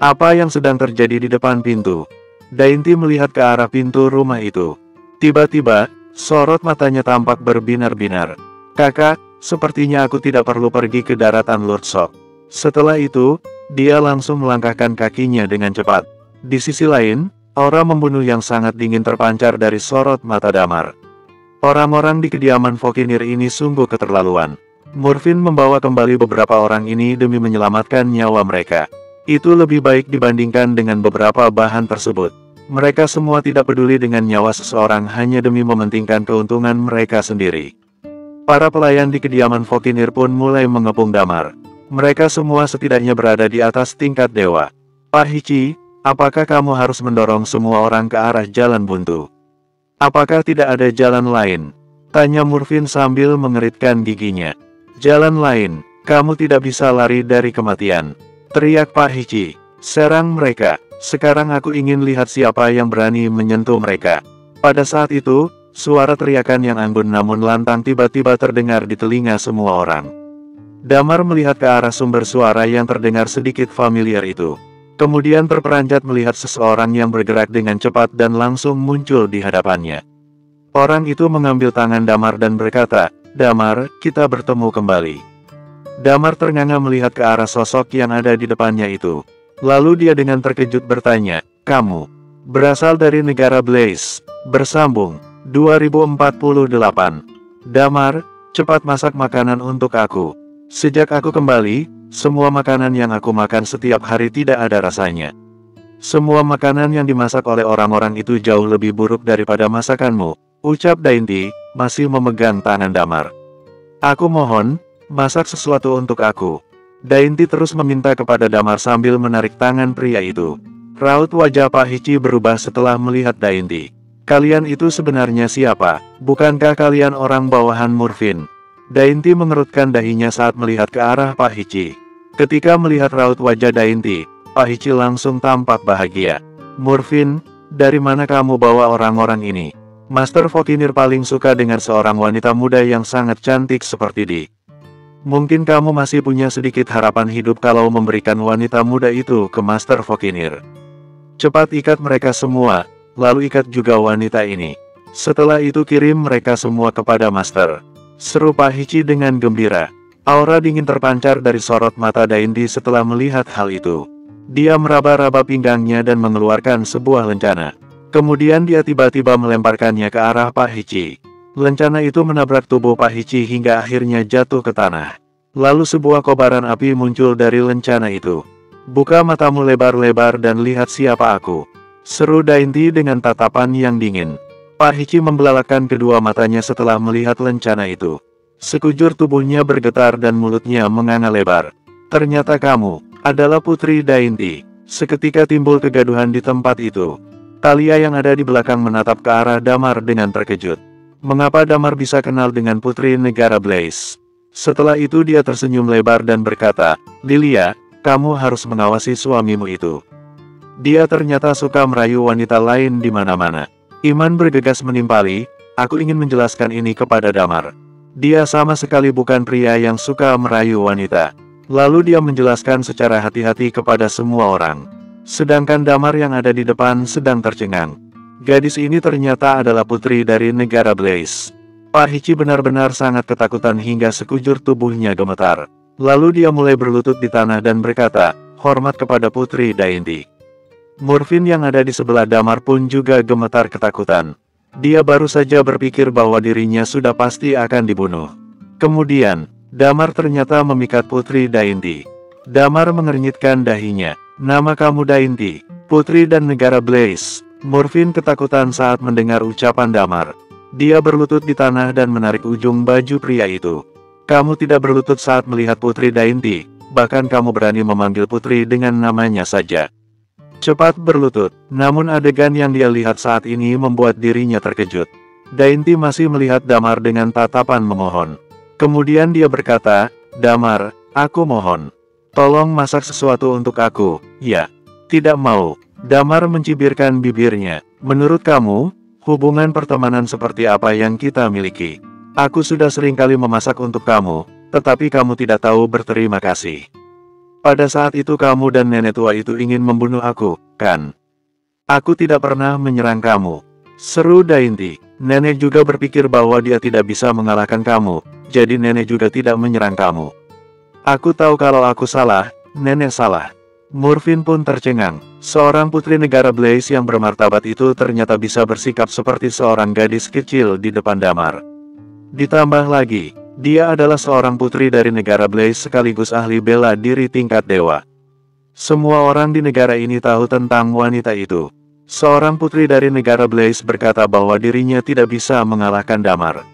Speaker 1: Apa yang sedang terjadi di depan pintu? Dainty melihat ke arah pintu rumah itu. Tiba-tiba, sorot matanya tampak berbinar-binar. Kakak, sepertinya aku tidak perlu pergi ke daratan Lord Shock. Setelah itu, dia langsung melangkahkan kakinya dengan cepat. Di sisi lain, aura membunuh yang sangat dingin terpancar dari sorot mata Damar. Orang-orang di kediaman Vokinir ini sungguh keterlaluan. Murfin membawa kembali beberapa orang ini demi menyelamatkan nyawa mereka. Itu lebih baik dibandingkan dengan beberapa bahan tersebut. Mereka semua tidak peduli dengan nyawa seseorang hanya demi mementingkan keuntungan mereka sendiri. Para pelayan di kediaman Vokinir pun mulai mengepung Damar. Mereka semua setidaknya berada di atas tingkat dewa. Pak Hichi, apakah kamu harus mendorong semua orang ke arah jalan buntu? Apakah tidak ada jalan lain? Tanya Murfin sambil mengeritkan giginya. Jalan lain, kamu tidak bisa lari dari kematian. Teriak Pak Hichi. Serang mereka. Sekarang aku ingin lihat siapa yang berani menyentuh mereka. Pada saat itu, suara teriakan yang anggun namun lantang tiba-tiba terdengar di telinga semua orang. Damar melihat ke arah sumber suara yang terdengar sedikit familiar itu. Kemudian terperanjat melihat seseorang yang bergerak dengan cepat dan langsung muncul di hadapannya. Orang itu mengambil tangan Damar dan berkata, "Damar, kita bertemu kembali." Damar ternganga melihat ke arah sosok yang ada di depannya itu. Lalu dia dengan terkejut bertanya, "Kamu berasal dari negara Blaze?" Bersambung 2048. Damar, cepat masak makanan untuk aku. Sejak aku kembali, semua makanan yang aku makan setiap hari tidak ada rasanya. Semua makanan yang dimasak oleh orang-orang itu jauh lebih buruk daripada masakanmu, ucap Dainty, masih memegang tangan Damar. Aku mohon, masak sesuatu untuk aku. Dainty terus meminta kepada Damar sambil menarik tangan pria itu. Raut wajah Pak Hichi berubah setelah melihat Dainty. Kalian itu sebenarnya siapa? Bukankah kalian orang bawahan Murfin? Dainty mengerutkan dahinya saat melihat ke arah Pak Hichi. Ketika melihat raut wajah Dainty, Pak Hichi langsung tampak bahagia. Murfin, dari mana kamu bawa orang-orang ini? Master Vokinir paling suka dengan seorang wanita muda yang sangat cantik seperti Di. Mungkin kamu masih punya sedikit harapan hidup kalau memberikan wanita muda itu ke Master Vokinir. Cepat ikat mereka semua, lalu ikat juga wanita ini. Setelah itu kirim mereka semua kepada Master. Seru Pak Hichi dengan gembira. Aura dingin terpancar dari sorot mata Dainty setelah melihat hal itu. Dia meraba-raba pinggangnya dan mengeluarkan sebuah lencana. Kemudian dia tiba-tiba melemparkannya ke arah Pak Hichi. Lencana itu menabrak tubuh Pak Hichi hingga akhirnya jatuh ke tanah. Lalu sebuah kobaran api muncul dari lencana itu. Buka matamu lebar-lebar dan lihat siapa aku. Seru Dainty dengan tatapan yang dingin. Pak Hichi membelalakan kedua matanya setelah melihat lencana itu. Sekujur tubuhnya bergetar dan mulutnya menganga lebar. Ternyata kamu adalah Putri Dainty. Seketika timbul kegaduhan di tempat itu. Talia yang ada di belakang menatap ke arah Damar dengan terkejut. Mengapa Damar bisa kenal dengan Putri Negara Blaze? Setelah itu dia tersenyum lebar dan berkata, Lilia, kamu harus mengawasi suamimu itu. Dia ternyata suka merayu wanita lain di mana-mana. Iman bergegas menimpali, aku ingin menjelaskan ini kepada Damar. Dia sama sekali bukan pria yang suka merayu wanita. Lalu dia menjelaskan secara hati-hati kepada semua orang. Sedangkan Damar yang ada di depan sedang tercengang. Gadis ini ternyata adalah putri dari negara Blaze. Pak Hichi benar-benar sangat ketakutan hingga sekujur tubuhnya gemetar. Lalu dia mulai berlutut di tanah dan berkata, hormat kepada Putri Dainty. Murfin yang ada di sebelah Damar pun juga gemetar ketakutan. Dia baru saja berpikir bahwa dirinya sudah pasti akan dibunuh. Kemudian, Damar ternyata memikat Putri Dainty. Damar mengernyitkan dahinya. Nama kamu Dainty, putri dan negara Blaze. Murfin ketakutan saat mendengar ucapan Damar. Dia berlutut di tanah dan menarik ujung baju pria itu. Kamu tidak berlutut saat melihat Putri Dainty, bahkan kamu berani memanggil putri dengan namanya saja. Cepat berlutut, namun adegan yang dia lihat saat ini membuat dirinya terkejut. Dainty masih melihat Damar dengan tatapan memohon. Kemudian dia berkata, Damar, aku mohon. Tolong masak sesuatu untuk aku, ya. Tidak mau. Damar mencibirkan bibirnya. Menurut kamu, hubungan pertemanan seperti apa yang kita miliki? Aku sudah seringkali memasak untuk kamu, tetapi kamu tidak tahu berterima kasih. Pada saat itu kamu dan nenek tua itu ingin membunuh aku, kan? Aku tidak pernah menyerang kamu. Seru Dainty. Nenek juga berpikir bahwa dia tidak bisa mengalahkan kamu, jadi nenek juga tidak menyerang kamu. Aku tahu kalau aku salah, nenek salah. Murphin pun tercengang. Seorang putri negara Blaze yang bermartabat itu ternyata bisa bersikap seperti seorang gadis kecil di depan Damar. Ditambah lagi, dia adalah seorang putri dari negara Blaze sekaligus ahli bela diri tingkat dewa. Semua orang di negara ini tahu tentang wanita itu. Seorang putri dari negara Blaze berkata bahwa dirinya tidak bisa mengalahkan Damar.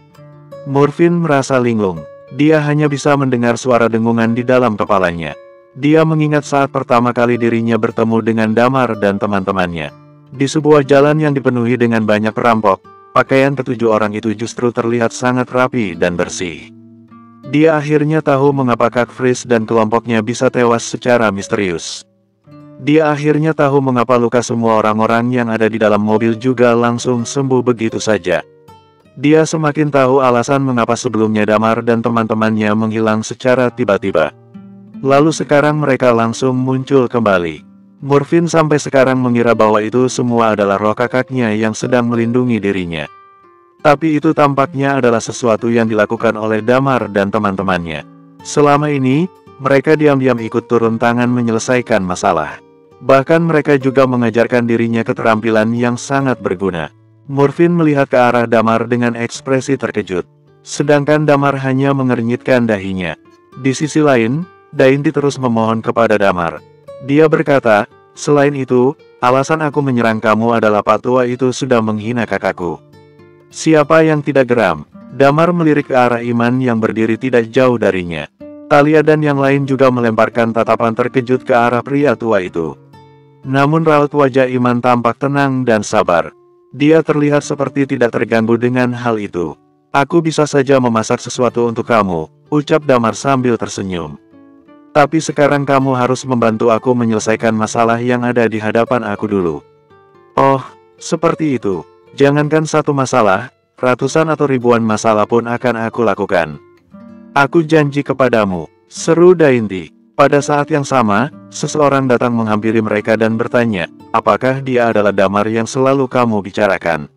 Speaker 1: Murphin merasa linglung. Dia hanya bisa mendengar suara dengungan di dalam kepalanya. Dia mengingat saat pertama kali dirinya bertemu dengan Damar dan teman-temannya. Di sebuah jalan yang dipenuhi dengan banyak perampok, pakaian ketujuh orang itu justru terlihat sangat rapi dan bersih. Dia akhirnya tahu mengapa Kak Freeze dan kelompoknya bisa tewas secara misterius. Dia akhirnya tahu mengapa luka semua orang-orang yang ada di dalam mobil juga langsung sembuh begitu saja. Dia semakin tahu alasan mengapa sebelumnya Damar dan teman-temannya menghilang secara tiba-tiba. Lalu sekarang mereka langsung muncul kembali. Murphin sampai sekarang mengira bahwa itu semua adalah roh kakaknya yang sedang melindungi dirinya. Tapi itu tampaknya adalah sesuatu yang dilakukan oleh Damar dan teman-temannya. Selama ini, mereka diam-diam ikut turun tangan menyelesaikan masalah. Bahkan mereka juga mengajarkan dirinya keterampilan yang sangat berguna. Murphin melihat ke arah Damar dengan ekspresi terkejut. Sedangkan Damar hanya mengernyitkan dahinya. Di sisi lain, Dainty terus memohon kepada Damar. Dia berkata, selain itu, alasan aku menyerang kamu adalah Pak Tua itu sudah menghina kakakku. Siapa yang tidak geram? Damar melirik ke arah Iman yang berdiri tidak jauh darinya. Talia dan yang lain juga melemparkan tatapan terkejut ke arah pria tua itu. Namun raut wajah Iman tampak tenang dan sabar. Dia terlihat seperti tidak terganggu dengan hal itu. Aku bisa saja memasak sesuatu untuk kamu, ucap Damar sambil tersenyum. Tapi sekarang kamu harus membantu aku menyelesaikan masalah yang ada di hadapan aku dulu. Oh, seperti itu. Jangankan satu masalah, ratusan atau ribuan masalah pun akan aku lakukan. Aku janji kepadamu, seru Dainty. Pada saat yang sama, seseorang datang menghampiri mereka dan bertanya, apakah dia adalah Damar yang selalu kamu bicarakan?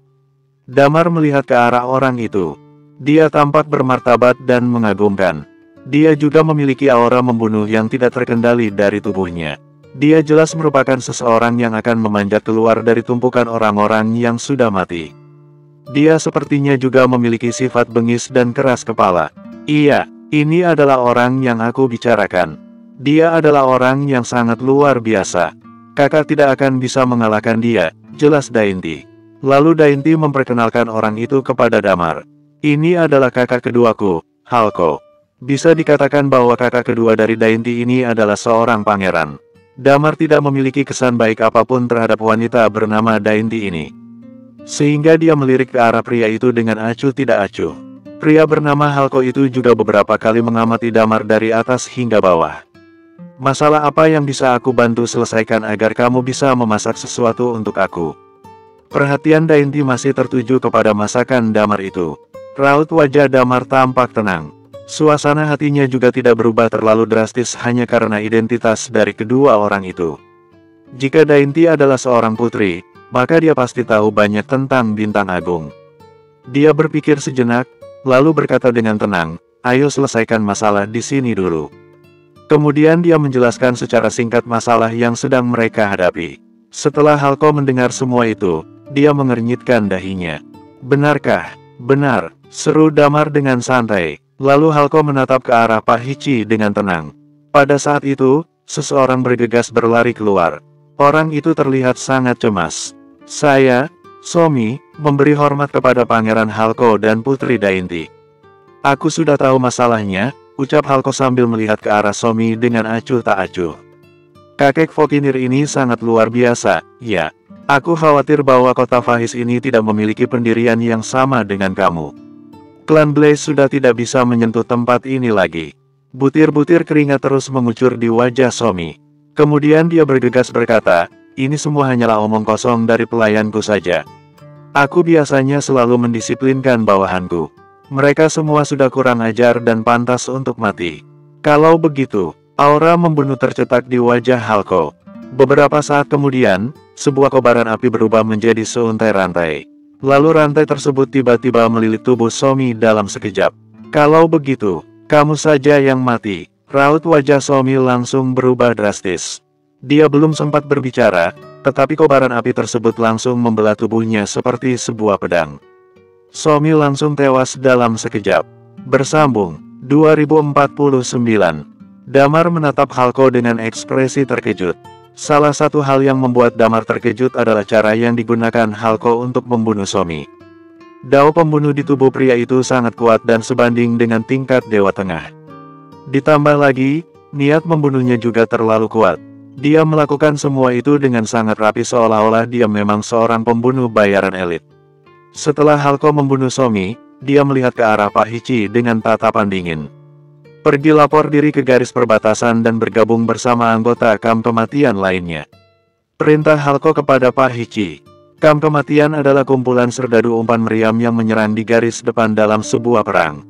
Speaker 1: Damar melihat ke arah orang itu. Dia tampak bermartabat dan mengagumkan. Dia juga memiliki aura membunuh yang tidak terkendali dari tubuhnya. Dia jelas merupakan seseorang yang akan memanjat keluar dari tumpukan orang-orang yang sudah mati. Dia sepertinya juga memiliki sifat bengis dan keras kepala. Iya, ini adalah orang yang aku bicarakan. Dia adalah orang yang sangat luar biasa. Kakak tidak akan bisa mengalahkan dia, jelas Dainty. Lalu Dainty memperkenalkan orang itu kepada Damar. Ini adalah kakak keduaku, Halko. Bisa dikatakan bahwa kakak kedua dari Dainty ini adalah seorang pangeran. Damar tidak memiliki kesan baik apapun terhadap wanita bernama Dainty ini. Sehingga dia melirik ke arah pria itu dengan acuh tidak acuh. Pria bernama Halko itu juga beberapa kali mengamati Damar dari atas hingga bawah. Masalah apa yang bisa aku bantu selesaikan agar kamu bisa memasak sesuatu untuk aku? Perhatian Dainty masih tertuju kepada masakan Damar itu. Raut wajah Damar tampak tenang. Suasana hatinya juga tidak berubah terlalu drastis hanya karena identitas dari kedua orang itu. Jika Dainty adalah seorang putri, maka dia pasti tahu banyak tentang Bintang Agung. Dia berpikir sejenak, lalu berkata dengan tenang, ayo selesaikan masalah di sini dulu. Kemudian dia menjelaskan secara singkat masalah yang sedang mereka hadapi. Setelah Halko mendengar semua itu, dia mengernyitkan dahinya. Benarkah? Benar, seru Damar dengan santai. Lalu Halko menatap ke arah Pak Hichi dengan tenang. Pada saat itu, seseorang bergegas berlari keluar. Orang itu terlihat sangat cemas. Saya, Somi, memberi hormat kepada Pangeran Halko dan Putri Dainty. Aku sudah tahu masalahnya, ucap Halko sambil melihat ke arah Somi dengan acuh tak acuh. Kakek Vokinir ini sangat luar biasa, ya. Aku khawatir bahwa kota Fahis ini tidak memiliki pendirian yang sama dengan kamu. Klan Blaze sudah tidak bisa menyentuh tempat ini lagi. Butir-butir keringat terus mengucur di wajah Somi. Kemudian dia bergegas berkata, ini semua hanyalah omong kosong dari pelayanku saja. Aku biasanya selalu mendisiplinkan bawahanku. Mereka semua sudah kurang ajar dan pantas untuk mati. Kalau begitu, Aura membunuh tercetak di wajah Halko. Beberapa saat kemudian, sebuah kobaran api berubah menjadi seuntai rantai. Lalu rantai tersebut tiba-tiba melilit tubuh Somi dalam sekejap. Kalau begitu, kamu saja yang mati. Raut wajah Somi langsung berubah drastis. Dia belum sempat berbicara, tetapi kobaran api tersebut langsung membelah tubuhnya seperti sebuah pedang. Somi langsung tewas dalam sekejap. Bersambung, 2049. Damar menatap Halko dengan ekspresi terkejut. Salah satu hal yang membuat Damar terkejut adalah cara yang digunakan Halko untuk membunuh Somi. Dao pembunuh di tubuh pria itu sangat kuat dan sebanding dengan tingkat Dewa Tengah. Ditambah lagi, niat membunuhnya juga terlalu kuat. Dia melakukan semua itu dengan sangat rapi seolah-olah dia memang seorang pembunuh bayaran elit. Setelah Halko membunuh Somi, dia melihat ke arah Pak Hichi dengan tatapan dingin. Pergi lapor diri ke garis perbatasan dan bergabung bersama anggota kamp kematian lainnya. Perintah Halko kepada Pak Hichi. Kamp kematian adalah kumpulan serdadu umpan meriam yang menyerang di garis depan dalam sebuah perang.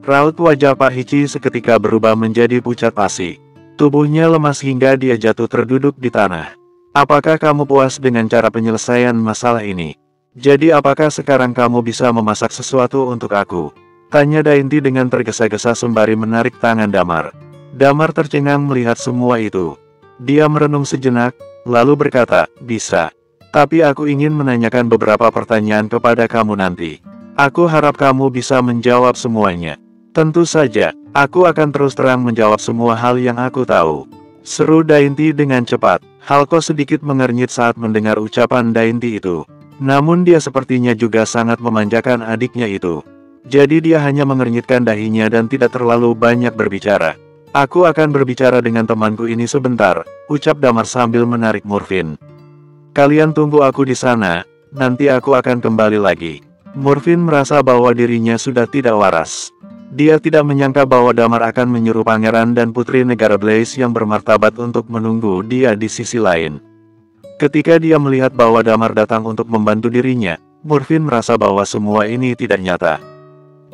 Speaker 1: Raut wajah Pak Hichi seketika berubah menjadi pucat pasi. Tubuhnya lemas hingga dia jatuh terduduk di tanah. Apakah kamu puas dengan cara penyelesaian masalah ini? Jadi apakah sekarang kamu bisa memasak sesuatu untuk aku? Tanya Dainty dengan tergesa-gesa sembari menarik tangan Damar. Damar tercengang melihat semua itu. Dia merenung sejenak, lalu berkata, bisa. Tapi aku ingin menanyakan beberapa pertanyaan kepada kamu nanti. Aku harap kamu bisa menjawab semuanya. Tentu saja, aku akan terus terang menjawab semua hal yang aku tahu. Seru Dainty dengan cepat. Halko sedikit mengernyit saat mendengar ucapan Dainty itu. Namun dia sepertinya juga sangat memanjakan adiknya itu. Jadi dia hanya mengernyitkan dahinya dan tidak terlalu banyak berbicara. Aku akan berbicara dengan temanku ini sebentar, ucap Damar sambil menarik Murphin. Kalian tunggu aku di sana, nanti aku akan kembali lagi. Murphin merasa bahwa dirinya sudah tidak waras. Dia tidak menyangka bahwa Damar akan menyuruh pangeran dan putri negara Blaze yang bermartabat untuk menunggu dia di sisi lain. Ketika dia melihat bahwa Damar datang untuk membantu dirinya, Murphin merasa bahwa semua ini tidak nyata.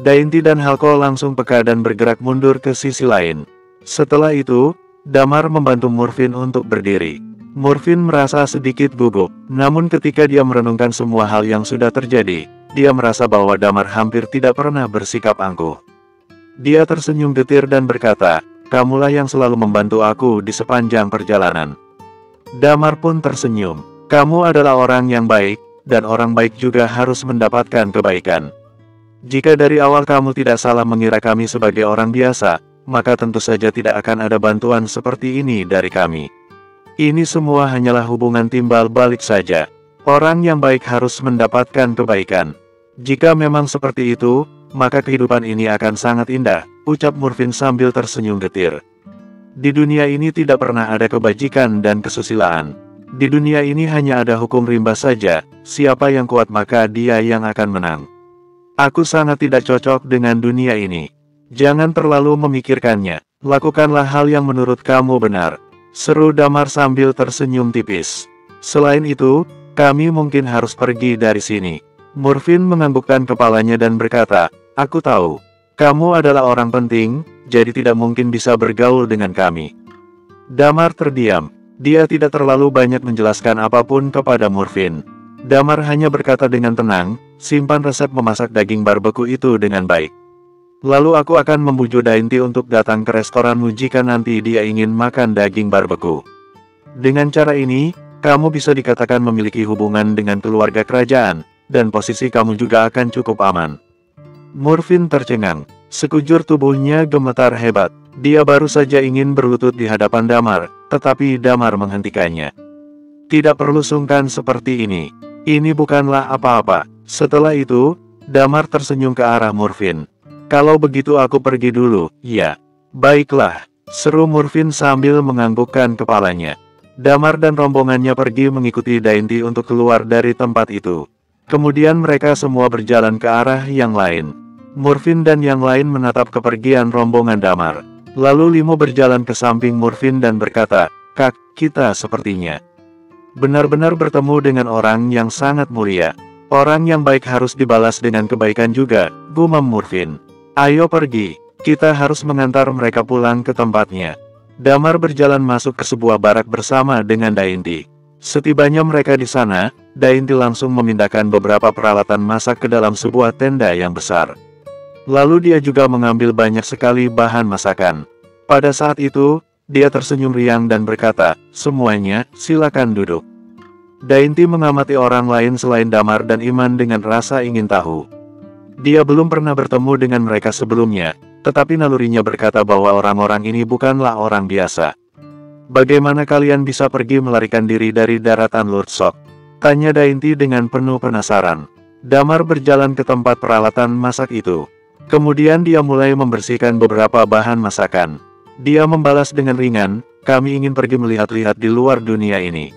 Speaker 1: Dainty dan Halko langsung peka dan bergerak mundur ke sisi lain. Setelah itu, Damar membantu Murphin untuk berdiri. Murphin merasa sedikit gugup, namun ketika dia merenungkan semua hal yang sudah terjadi, dia merasa bahwa Damar hampir tidak pernah bersikap angkuh. Dia tersenyum getir dan berkata, kamulah yang selalu membantu aku di sepanjang perjalanan. Damar pun tersenyum. Kamu adalah orang yang baik, dan orang baik juga harus mendapatkan kebaikan. Jika dari awal kamu tidak salah mengira kami sebagai orang biasa, maka tentu saja tidak akan ada bantuan seperti ini dari kami. Ini semua hanyalah hubungan timbal balik saja. Orang yang baik harus mendapatkan kebaikan. Jika memang seperti itu, maka kehidupan ini akan sangat indah, ucap Murphin sambil tersenyum getir. Di dunia ini tidak pernah ada kebajikan dan kesusilaan. Di dunia ini hanya ada hukum rimba saja, siapa yang kuat maka dia yang akan menang. Aku sangat tidak cocok dengan dunia ini. Jangan terlalu memikirkannya, lakukanlah hal yang menurut kamu benar. Seru Damar sambil tersenyum tipis. Selain itu, kami mungkin harus pergi dari sini. Murphin menganggukkan kepalanya dan berkata, aku tahu, kamu adalah orang penting, jadi tidak mungkin bisa bergaul dengan kami. Damar terdiam. Dia tidak terlalu banyak menjelaskan apapun kepada Murphin. Damar hanya berkata dengan tenang, simpan resep memasak daging barbeku itu dengan baik. Lalu aku akan membujuk Dainty untuk datang ke restoranmu jika nanti dia ingin makan daging barbeku. Dengan cara ini, kamu bisa dikatakan memiliki hubungan dengan keluarga kerajaan, dan posisi kamu juga akan cukup aman. Murphin tercengang. Sekujur tubuhnya gemetar hebat. Dia baru saja ingin berlutut di hadapan Damar, tetapi Damar menghentikannya. Tidak perlu sungkan seperti ini. Ini bukanlah apa-apa. Setelah itu, Damar tersenyum ke arah Murphin. Kalau begitu aku pergi dulu, ya. Baiklah, seru Murphin sambil menganggukkan kepalanya. Damar dan rombongannya pergi mengikuti Dainty untuk keluar dari tempat itu. Kemudian mereka semua berjalan ke arah yang lain. Murphin dan yang lain menatap kepergian rombongan Damar. Lalu Limo berjalan ke samping Murphin dan berkata, Kak, kita sepertinya benar-benar bertemu dengan orang yang sangat mulia. Orang yang baik harus dibalas dengan kebaikan juga, gumam Murphin. Ayo pergi, kita harus mengantar mereka pulang ke tempatnya. Damar berjalan masuk ke sebuah barak bersama dengan Dainty. Setibanya mereka di sana, Dainty langsung memindahkan beberapa peralatan masak ke dalam sebuah tenda yang besar. Lalu dia juga mengambil banyak sekali bahan masakan. Pada saat itu, dia tersenyum riang dan berkata, "Semuanya, silakan duduk." Dainty mengamati orang lain selain Damar dan Iman dengan rasa ingin tahu. Dia belum pernah bertemu dengan mereka sebelumnya, tetapi nalurinya berkata bahwa orang-orang ini bukanlah orang biasa. "Bagaimana kalian bisa pergi melarikan diri dari daratan Lord Sok?" tanya Dainty dengan penuh penasaran. Damar berjalan ke tempat peralatan masak itu. Kemudian dia mulai membersihkan beberapa bahan masakan. Dia membalas dengan ringan, "Kami ingin pergi melihat-lihat di luar dunia ini."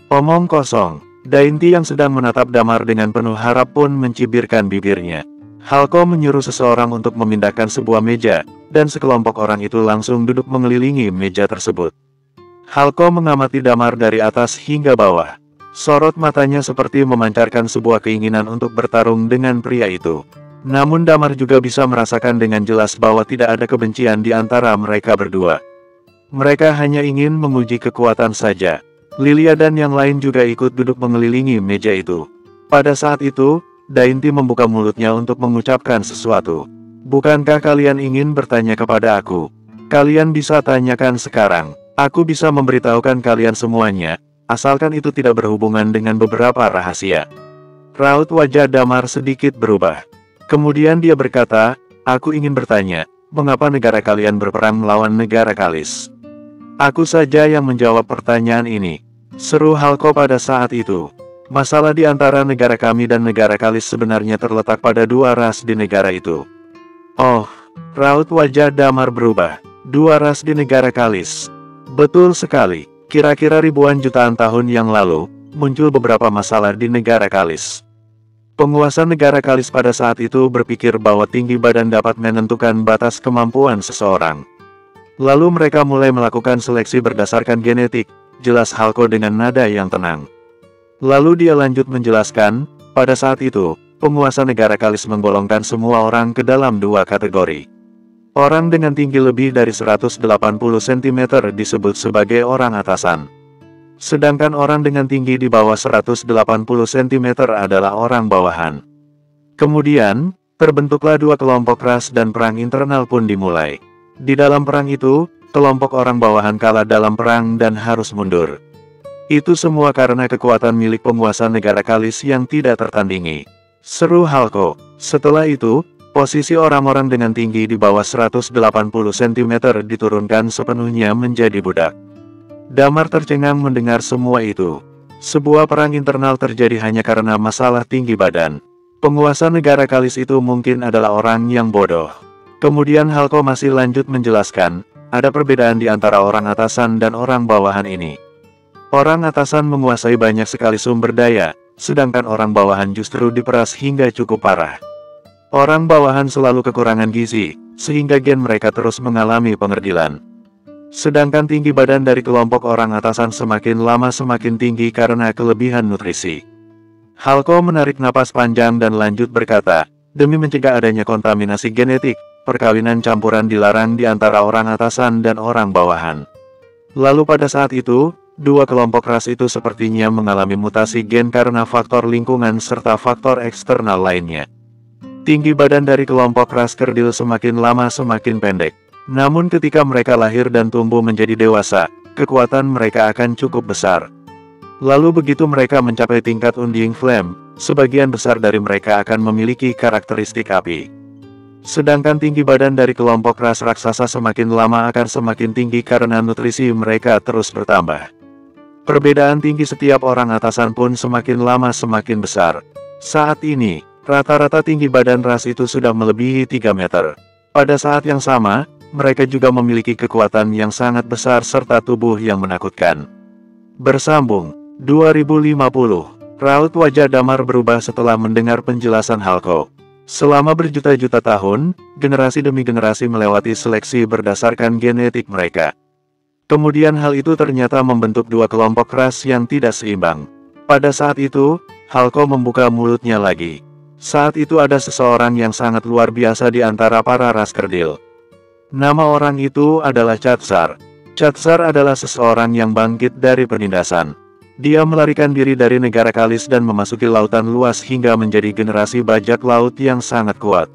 Speaker 1: Omong kosong. Dainty yang sedang menatap Damar dengan penuh harap pun mencibirkan bibirnya. Halko menyuruh seseorang untuk memindahkan sebuah meja, dan sekelompok orang itu langsung duduk mengelilingi meja tersebut. Halko mengamati Damar dari atas hingga bawah. Sorot matanya seperti memancarkan sebuah keinginan untuk bertarung dengan pria itu. Namun Damar juga bisa merasakan dengan jelas bahwa tidak ada kebencian di antara mereka berdua. Mereka hanya ingin menguji kekuatan saja. Lilia dan yang lain juga ikut duduk mengelilingi meja itu. Pada saat itu, Dainty membuka mulutnya untuk mengucapkan sesuatu. "Bukankah kalian ingin bertanya kepada aku? Kalian bisa tanyakan sekarang. Aku bisa memberitahukan kalian semuanya, asalkan itu tidak berhubungan dengan beberapa rahasia." Raut wajah Damar sedikit berubah. Kemudian dia berkata, "Aku ingin bertanya, mengapa negara kalian berperang melawan negara Kalis?" "Aku saja yang menjawab pertanyaan ini," seru Halko pada saat itu. "Masalah di antara negara kami dan negara Kalis sebenarnya terletak pada dua ras di negara itu." "Oh," raut wajah Damar berubah. "Dua ras di negara Kalis." "Betul sekali. Kira-kira ribuan jutaan tahun yang lalu, muncul beberapa masalah di negara Kalis. Penguasa negara Kalis pada saat itu berpikir bahwa tinggi badan dapat menentukan batas kemampuan seseorang. Lalu mereka mulai melakukan seleksi berdasarkan genetik," jelas Halko dengan nada yang tenang. Lalu dia lanjut menjelaskan, "Pada saat itu, penguasa negara Kalis menggolongkan semua orang ke dalam dua kategori. Orang dengan tinggi lebih dari 180 cm disebut sebagai orang atasan. Sedangkan orang dengan tinggi di bawah 180 cm adalah orang bawahan. Kemudian, terbentuklah dua kelompok ras dan perang internal pun dimulai. Di dalam perang itu, kelompok orang bawahan kalah dalam perang dan harus mundur. Itu semua karena kekuatan milik penguasa negara Kalis yang tidak tertandingi," seru Halko. "Setelah itu, posisi orang-orang dengan tinggi di bawah 180 cm diturunkan sepenuhnya menjadi budak." Damar tercengang mendengar semua itu. Sebuah perang internal terjadi hanya karena masalah tinggi badan. Penguasa negara Kalis itu mungkin adalah orang yang bodoh. Kemudian Halko masih lanjut menjelaskan, "Ada perbedaan di antara orang atasan dan orang bawahan ini. Orang atasan menguasai banyak sekali sumber daya, sedangkan orang bawahan justru diperas hingga cukup parah. Orang bawahan selalu kekurangan gizi, sehingga gen mereka terus mengalami pengerdilan. Sedangkan tinggi badan dari kelompok orang atasan semakin lama semakin tinggi karena kelebihan nutrisi." Halko menarik napas panjang dan lanjut berkata, "Demi mencegah adanya kontaminasi genetik, perkawinan campuran dilarang di antara orang atasan dan orang bawahan. Lalu pada saat itu, dua kelompok ras itu sepertinya mengalami mutasi gen karena faktor lingkungan serta faktor eksternal lainnya. Tinggi badan dari kelompok ras kerdil semakin lama semakin pendek. Namun ketika mereka lahir dan tumbuh menjadi dewasa, kekuatan mereka akan cukup besar. Lalu begitu mereka mencapai tingkat Undying Flame, sebagian besar dari mereka akan memiliki karakteristik api. Sedangkan tinggi badan dari kelompok ras raksasa semakin lama akan semakin tinggi karena nutrisi mereka terus bertambah. Perbedaan tinggi setiap orang atasan pun semakin lama semakin besar. Saat ini, rata-rata tinggi badan ras itu sudah melebihi 3 meter. Pada saat yang sama, mereka juga memiliki kekuatan yang sangat besar serta tubuh yang menakutkan." Bersambung 2050. Raut wajah Damar berubah setelah mendengar penjelasan Halko. Selama berjuta-juta tahun, generasi demi generasi melewati seleksi berdasarkan genetik mereka. Kemudian hal itu ternyata membentuk dua kelompok ras yang tidak seimbang. Pada saat itu, Halko membuka mulutnya lagi. Saat itu ada seseorang yang sangat luar biasa di antara para ras kerdil. Nama orang itu adalah Catsar. Catsar adalah seseorang yang bangkit dari penindasan. Dia melarikan diri dari negara Kalis dan memasuki lautan luas hingga menjadi generasi bajak laut yang sangat kuat.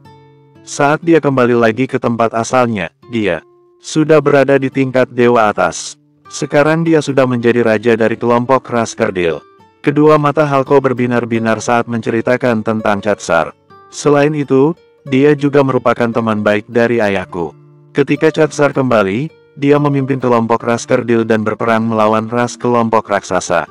Speaker 1: Saat dia kembali lagi ke tempat asalnya, dia sudah berada di tingkat dewa atas. Sekarang dia sudah menjadi raja dari kelompok ras Kerdil. Kedua mata Halko berbinar-binar saat menceritakan tentang Catsar. Selain itu, dia juga merupakan teman baik dari ayahku. Ketika Catsar kembali, dia memimpin kelompok ras Kerdil dan berperang melawan ras kelompok raksasa.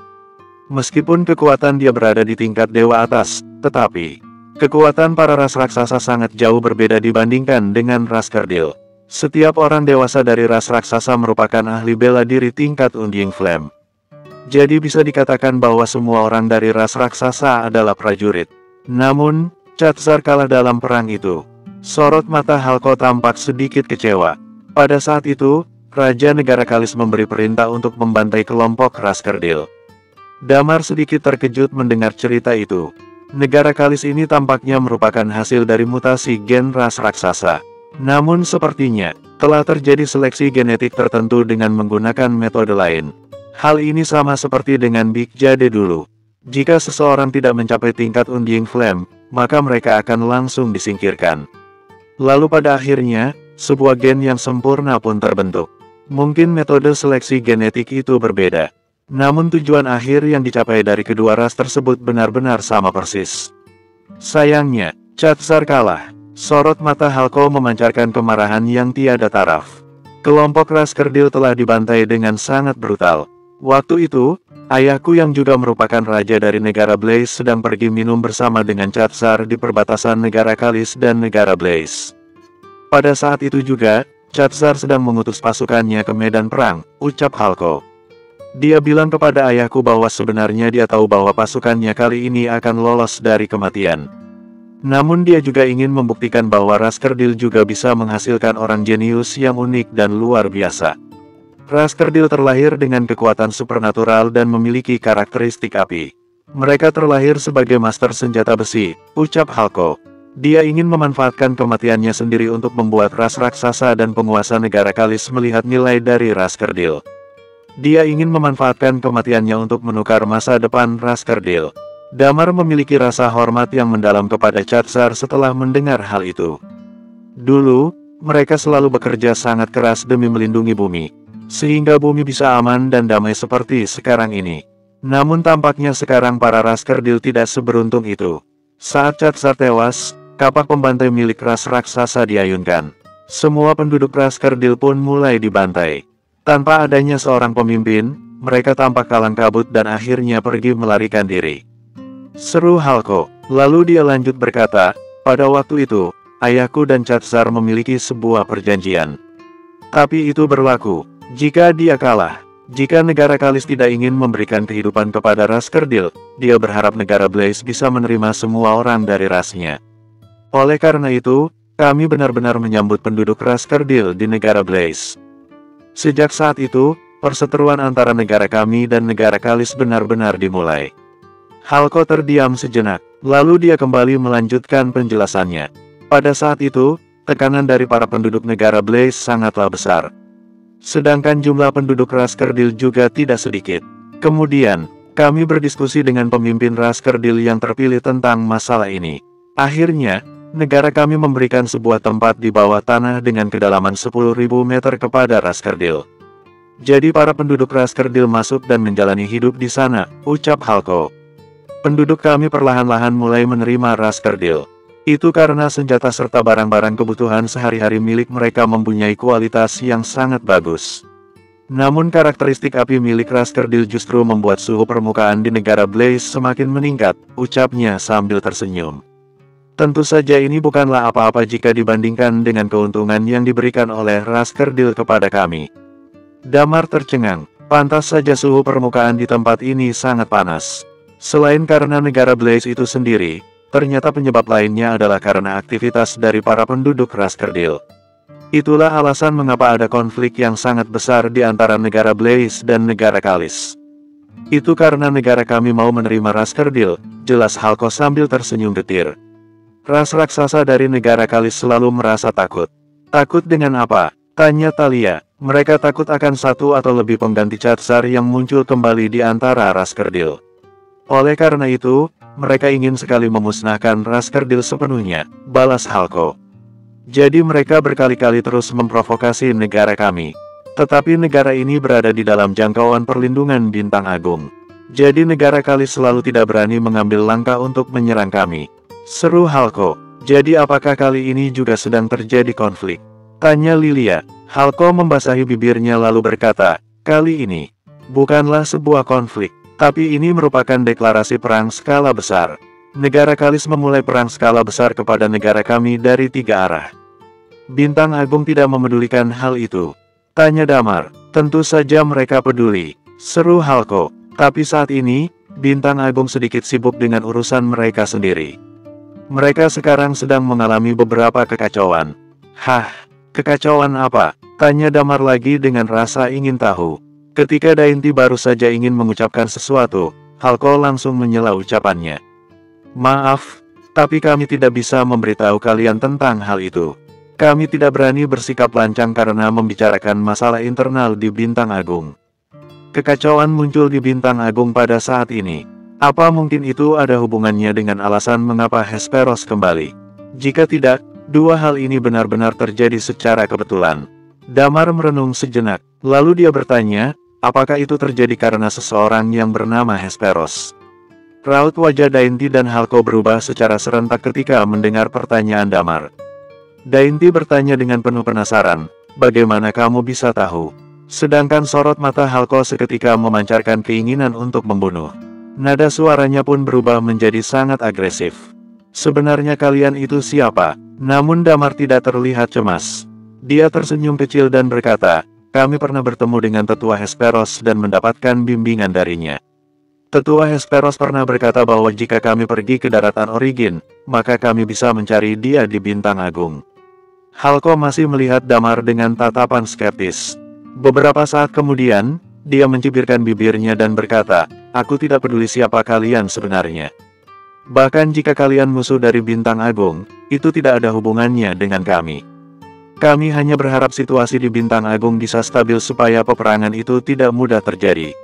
Speaker 1: Meskipun kekuatan dia berada di tingkat dewa atas, tetapi kekuatan para ras raksasa sangat jauh berbeda dibandingkan dengan ras Kerdil. Setiap orang dewasa dari ras raksasa merupakan ahli bela diri tingkat Undying Flame. Jadi bisa dikatakan bahwa semua orang dari ras raksasa adalah prajurit. Namun, Catsar kalah dalam perang itu. Sorot mata Halko tampak sedikit kecewa. Pada saat itu, Raja Negara Kalis memberi perintah untuk membantai kelompok ras Kerdil. Damar sedikit terkejut mendengar cerita itu. Negara Kalis ini tampaknya merupakan hasil dari mutasi gen ras raksasa. Namun sepertinya, telah terjadi seleksi genetik tertentu dengan menggunakan metode lain. Hal ini sama seperti dengan Big Jade dulu. Jika seseorang tidak mencapai tingkat Undying Flame, maka mereka akan langsung disingkirkan. Lalu pada akhirnya, sebuah gen yang sempurna pun terbentuk. Mungkin metode seleksi genetik itu berbeda. Namun tujuan akhir yang dicapai dari kedua ras tersebut benar-benar sama persis. Sayangnya, Catsar kalah. Sorot mata Halko memancarkan kemarahan yang tiada taraf. Kelompok ras Kerdil telah dibantai dengan sangat brutal. Waktu itu, ayahku yang juga merupakan raja dari negara Blaze sedang pergi minum bersama dengan Catsar di perbatasan negara Kalis dan negara Blaze. Pada saat itu juga, Catsar sedang mengutus pasukannya ke medan perang, ucap Halko. Dia bilang kepada ayahku bahwa sebenarnya dia tahu bahwa pasukannya kali ini akan lolos dari kematian. Namun dia juga ingin membuktikan bahwa ras Kerdil juga bisa menghasilkan orang jenius yang unik dan luar biasa. Ras Kerdil terlahir dengan kekuatan supernatural dan memiliki karakteristik api. Mereka terlahir sebagai master senjata besi, ucap Halko. Dia ingin memanfaatkan kematiannya sendiri untuk membuat ras raksasa dan penguasa negara Kalis melihat nilai dari ras Kerdil. Dia ingin memanfaatkan kematiannya untuk menukar masa depan ras Kerdil. Damar memiliki rasa hormat yang mendalam kepada Catsar setelah mendengar hal itu. Dulu, mereka selalu bekerja sangat keras demi melindungi bumi, sehingga bumi bisa aman dan damai seperti sekarang ini. Namun tampaknya sekarang para ras Kerdil tidak seberuntung itu. Saat Catsar tewas, kapak pembantai milik ras raksasa diayunkan. Semua penduduk ras Kerdil pun mulai dibantai. Tanpa adanya seorang pemimpin, mereka tampak kalang kabut dan akhirnya pergi melarikan diri. Seru Halko. Lalu dia lanjut berkata, pada waktu itu, ayahku dan Catsar memiliki sebuah perjanjian. Tapi itu berlaku, jika dia kalah. Jika negara Kalis tidak ingin memberikan kehidupan kepada ras Kerdil, dia berharap negara Blaze bisa menerima semua orang dari rasnya. Oleh karena itu, kami benar-benar menyambut penduduk ras Kerdil di negara Blaze. Sejak saat itu, perseteruan antara negara kami dan negara Kalis benar-benar dimulai. Halko terdiam sejenak, lalu dia kembali melanjutkan penjelasannya. Pada saat itu, tekanan dari para penduduk negara Blaze sangatlah besar. Sedangkan jumlah penduduk ras Kerdil juga tidak sedikit. Kemudian, kami berdiskusi dengan pemimpin ras Kerdil yang terpilih tentang masalah ini. Akhirnya, negara kami memberikan sebuah tempat di bawah tanah dengan kedalaman 10.000 meter kepada ras Kerdil. Jadi para penduduk ras Kerdil masuk dan menjalani hidup di sana, ucap Halko. Penduduk kami perlahan-lahan mulai menerima ras Kerdil. Itu karena senjata serta barang-barang kebutuhan sehari-hari milik mereka mempunyai kualitas yang sangat bagus. Namun karakteristik api milik ras Kerdil justru membuat suhu permukaan di negara Blaze semakin meningkat, ucapnya sambil tersenyum. Tentu saja ini bukanlah apa-apa jika dibandingkan dengan keuntungan yang diberikan oleh ras Kerdil kepada kami. Damar tercengang, pantas saja suhu permukaan di tempat ini sangat panas. Selain karena negara Blaze itu sendiri, ternyata penyebab lainnya adalah karena aktivitas dari para penduduk ras Kerdil. Itulah alasan mengapa ada konflik yang sangat besar di antara negara Blaze dan negara Kalis. Itu karena negara kami mau menerima ras Kerdil, jelas Halko sambil tersenyum getir. Ras raksasa dari negara Kalis selalu merasa takut. Takut dengan apa? Tanya Thalia. Mereka takut akan satu atau lebih pengganti Caesar yang muncul kembali di antara ras kerdil. Oleh karena itu, mereka ingin sekali memusnahkan ras kerdil sepenuhnya, balas Halko. Jadi mereka berkali-kali terus memprovokasi negara kami. Tetapi negara ini berada di dalam jangkauan perlindungan Bintang Agung. Jadi negara kali selalu tidak berani mengambil langkah untuk menyerang kami. Seru Halko. Jadi apakah kali ini juga sedang terjadi konflik? Tanya Lilia. Halko membasahi bibirnya lalu berkata, kali ini bukanlah sebuah konflik, tapi ini merupakan deklarasi perang skala besar. Negara Kalis memulai perang skala besar kepada negara kami dari 3 arah. Bintang Agung tidak memedulikan hal itu. Tanya Damar. Tentu saja mereka peduli. Seru Halko. Tapi saat ini, Bintang Agung sedikit sibuk dengan urusan mereka sendiri. Mereka sekarang sedang mengalami beberapa kekacauan. Hah, kekacauan apa? Tanya Damar lagi dengan rasa ingin tahu. Ketika Dainty baru saja ingin mengucapkan sesuatu, Halko langsung menyela ucapannya. Maaf, tapi kami tidak bisa memberitahu kalian tentang hal itu. Kami tidak berani bersikap lancang karena membicarakan masalah internal di Bintang Agung. Kekacauan muncul di Bintang Agung pada saat ini. Apa mungkin itu ada hubungannya dengan alasan mengapa Hesperos kembali? Jika tidak, dua hal ini benar-benar terjadi secara kebetulan. Damar merenung sejenak, lalu dia bertanya, apakah itu terjadi karena seseorang yang bernama Hesperos? Raut wajah Dainty dan Halko berubah secara serentak ketika mendengar pertanyaan Damar. Dainty bertanya dengan penuh penasaran, bagaimana kamu bisa tahu? Sedangkan sorot mata Halko seketika memancarkan keinginan untuk membunuh. Nada suaranya pun berubah menjadi sangat agresif. Sebenarnya kalian itu siapa? Namun Damar tidak terlihat cemas. Dia tersenyum kecil dan berkata, kami pernah bertemu dengan Tetua Hesperos dan mendapatkan bimbingan darinya. Tetua Hesperos pernah berkata bahwa jika kami pergi ke daratan Origin, maka kami bisa mencari dia di Bintang Agung. Halko masih melihat Damar dengan tatapan skeptis. Beberapa saat kemudian, dia mencibirkan bibirnya dan berkata, aku tidak peduli siapa kalian sebenarnya. Bahkan jika kalian musuh dari Bintang Agung, itu tidak ada hubungannya dengan kami. Kami hanya berharap situasi di Bintang Agung bisa stabil supaya peperangan itu tidak mudah terjadi.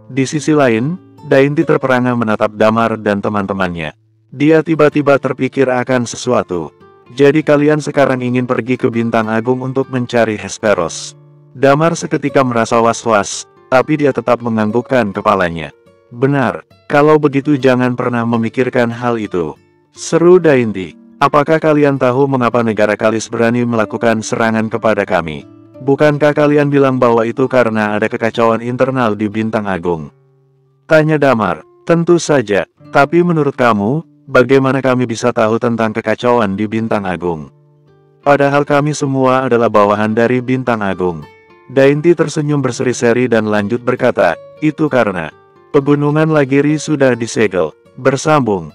Speaker 1: Di sisi lain, Dainty terperangah menatap Damar dan teman-temannya. Dia tiba-tiba terpikir akan sesuatu. Jadi kalian sekarang ingin pergi ke Bintang Agung untuk mencari Hesperos? Damar seketika merasa was-was, tapi dia tetap menganggukkan kepalanya. Benar, kalau begitu jangan pernah memikirkan hal itu. Seru Dainty. Apakah kalian tahu mengapa negara Kalis berani melakukan serangan kepada kami? Bukankah kalian bilang bahwa itu karena ada kekacauan internal di Bintang Agung? Tanya Damar. Tentu saja, tapi menurut kamu, bagaimana kami bisa tahu tentang kekacauan di Bintang Agung? Padahal kami semua adalah bawahan dari Bintang Agung. Dainty tersenyum berseri-seri dan lanjut berkata, itu karena pegunungan Lagiri sudah disegel. Bersambung.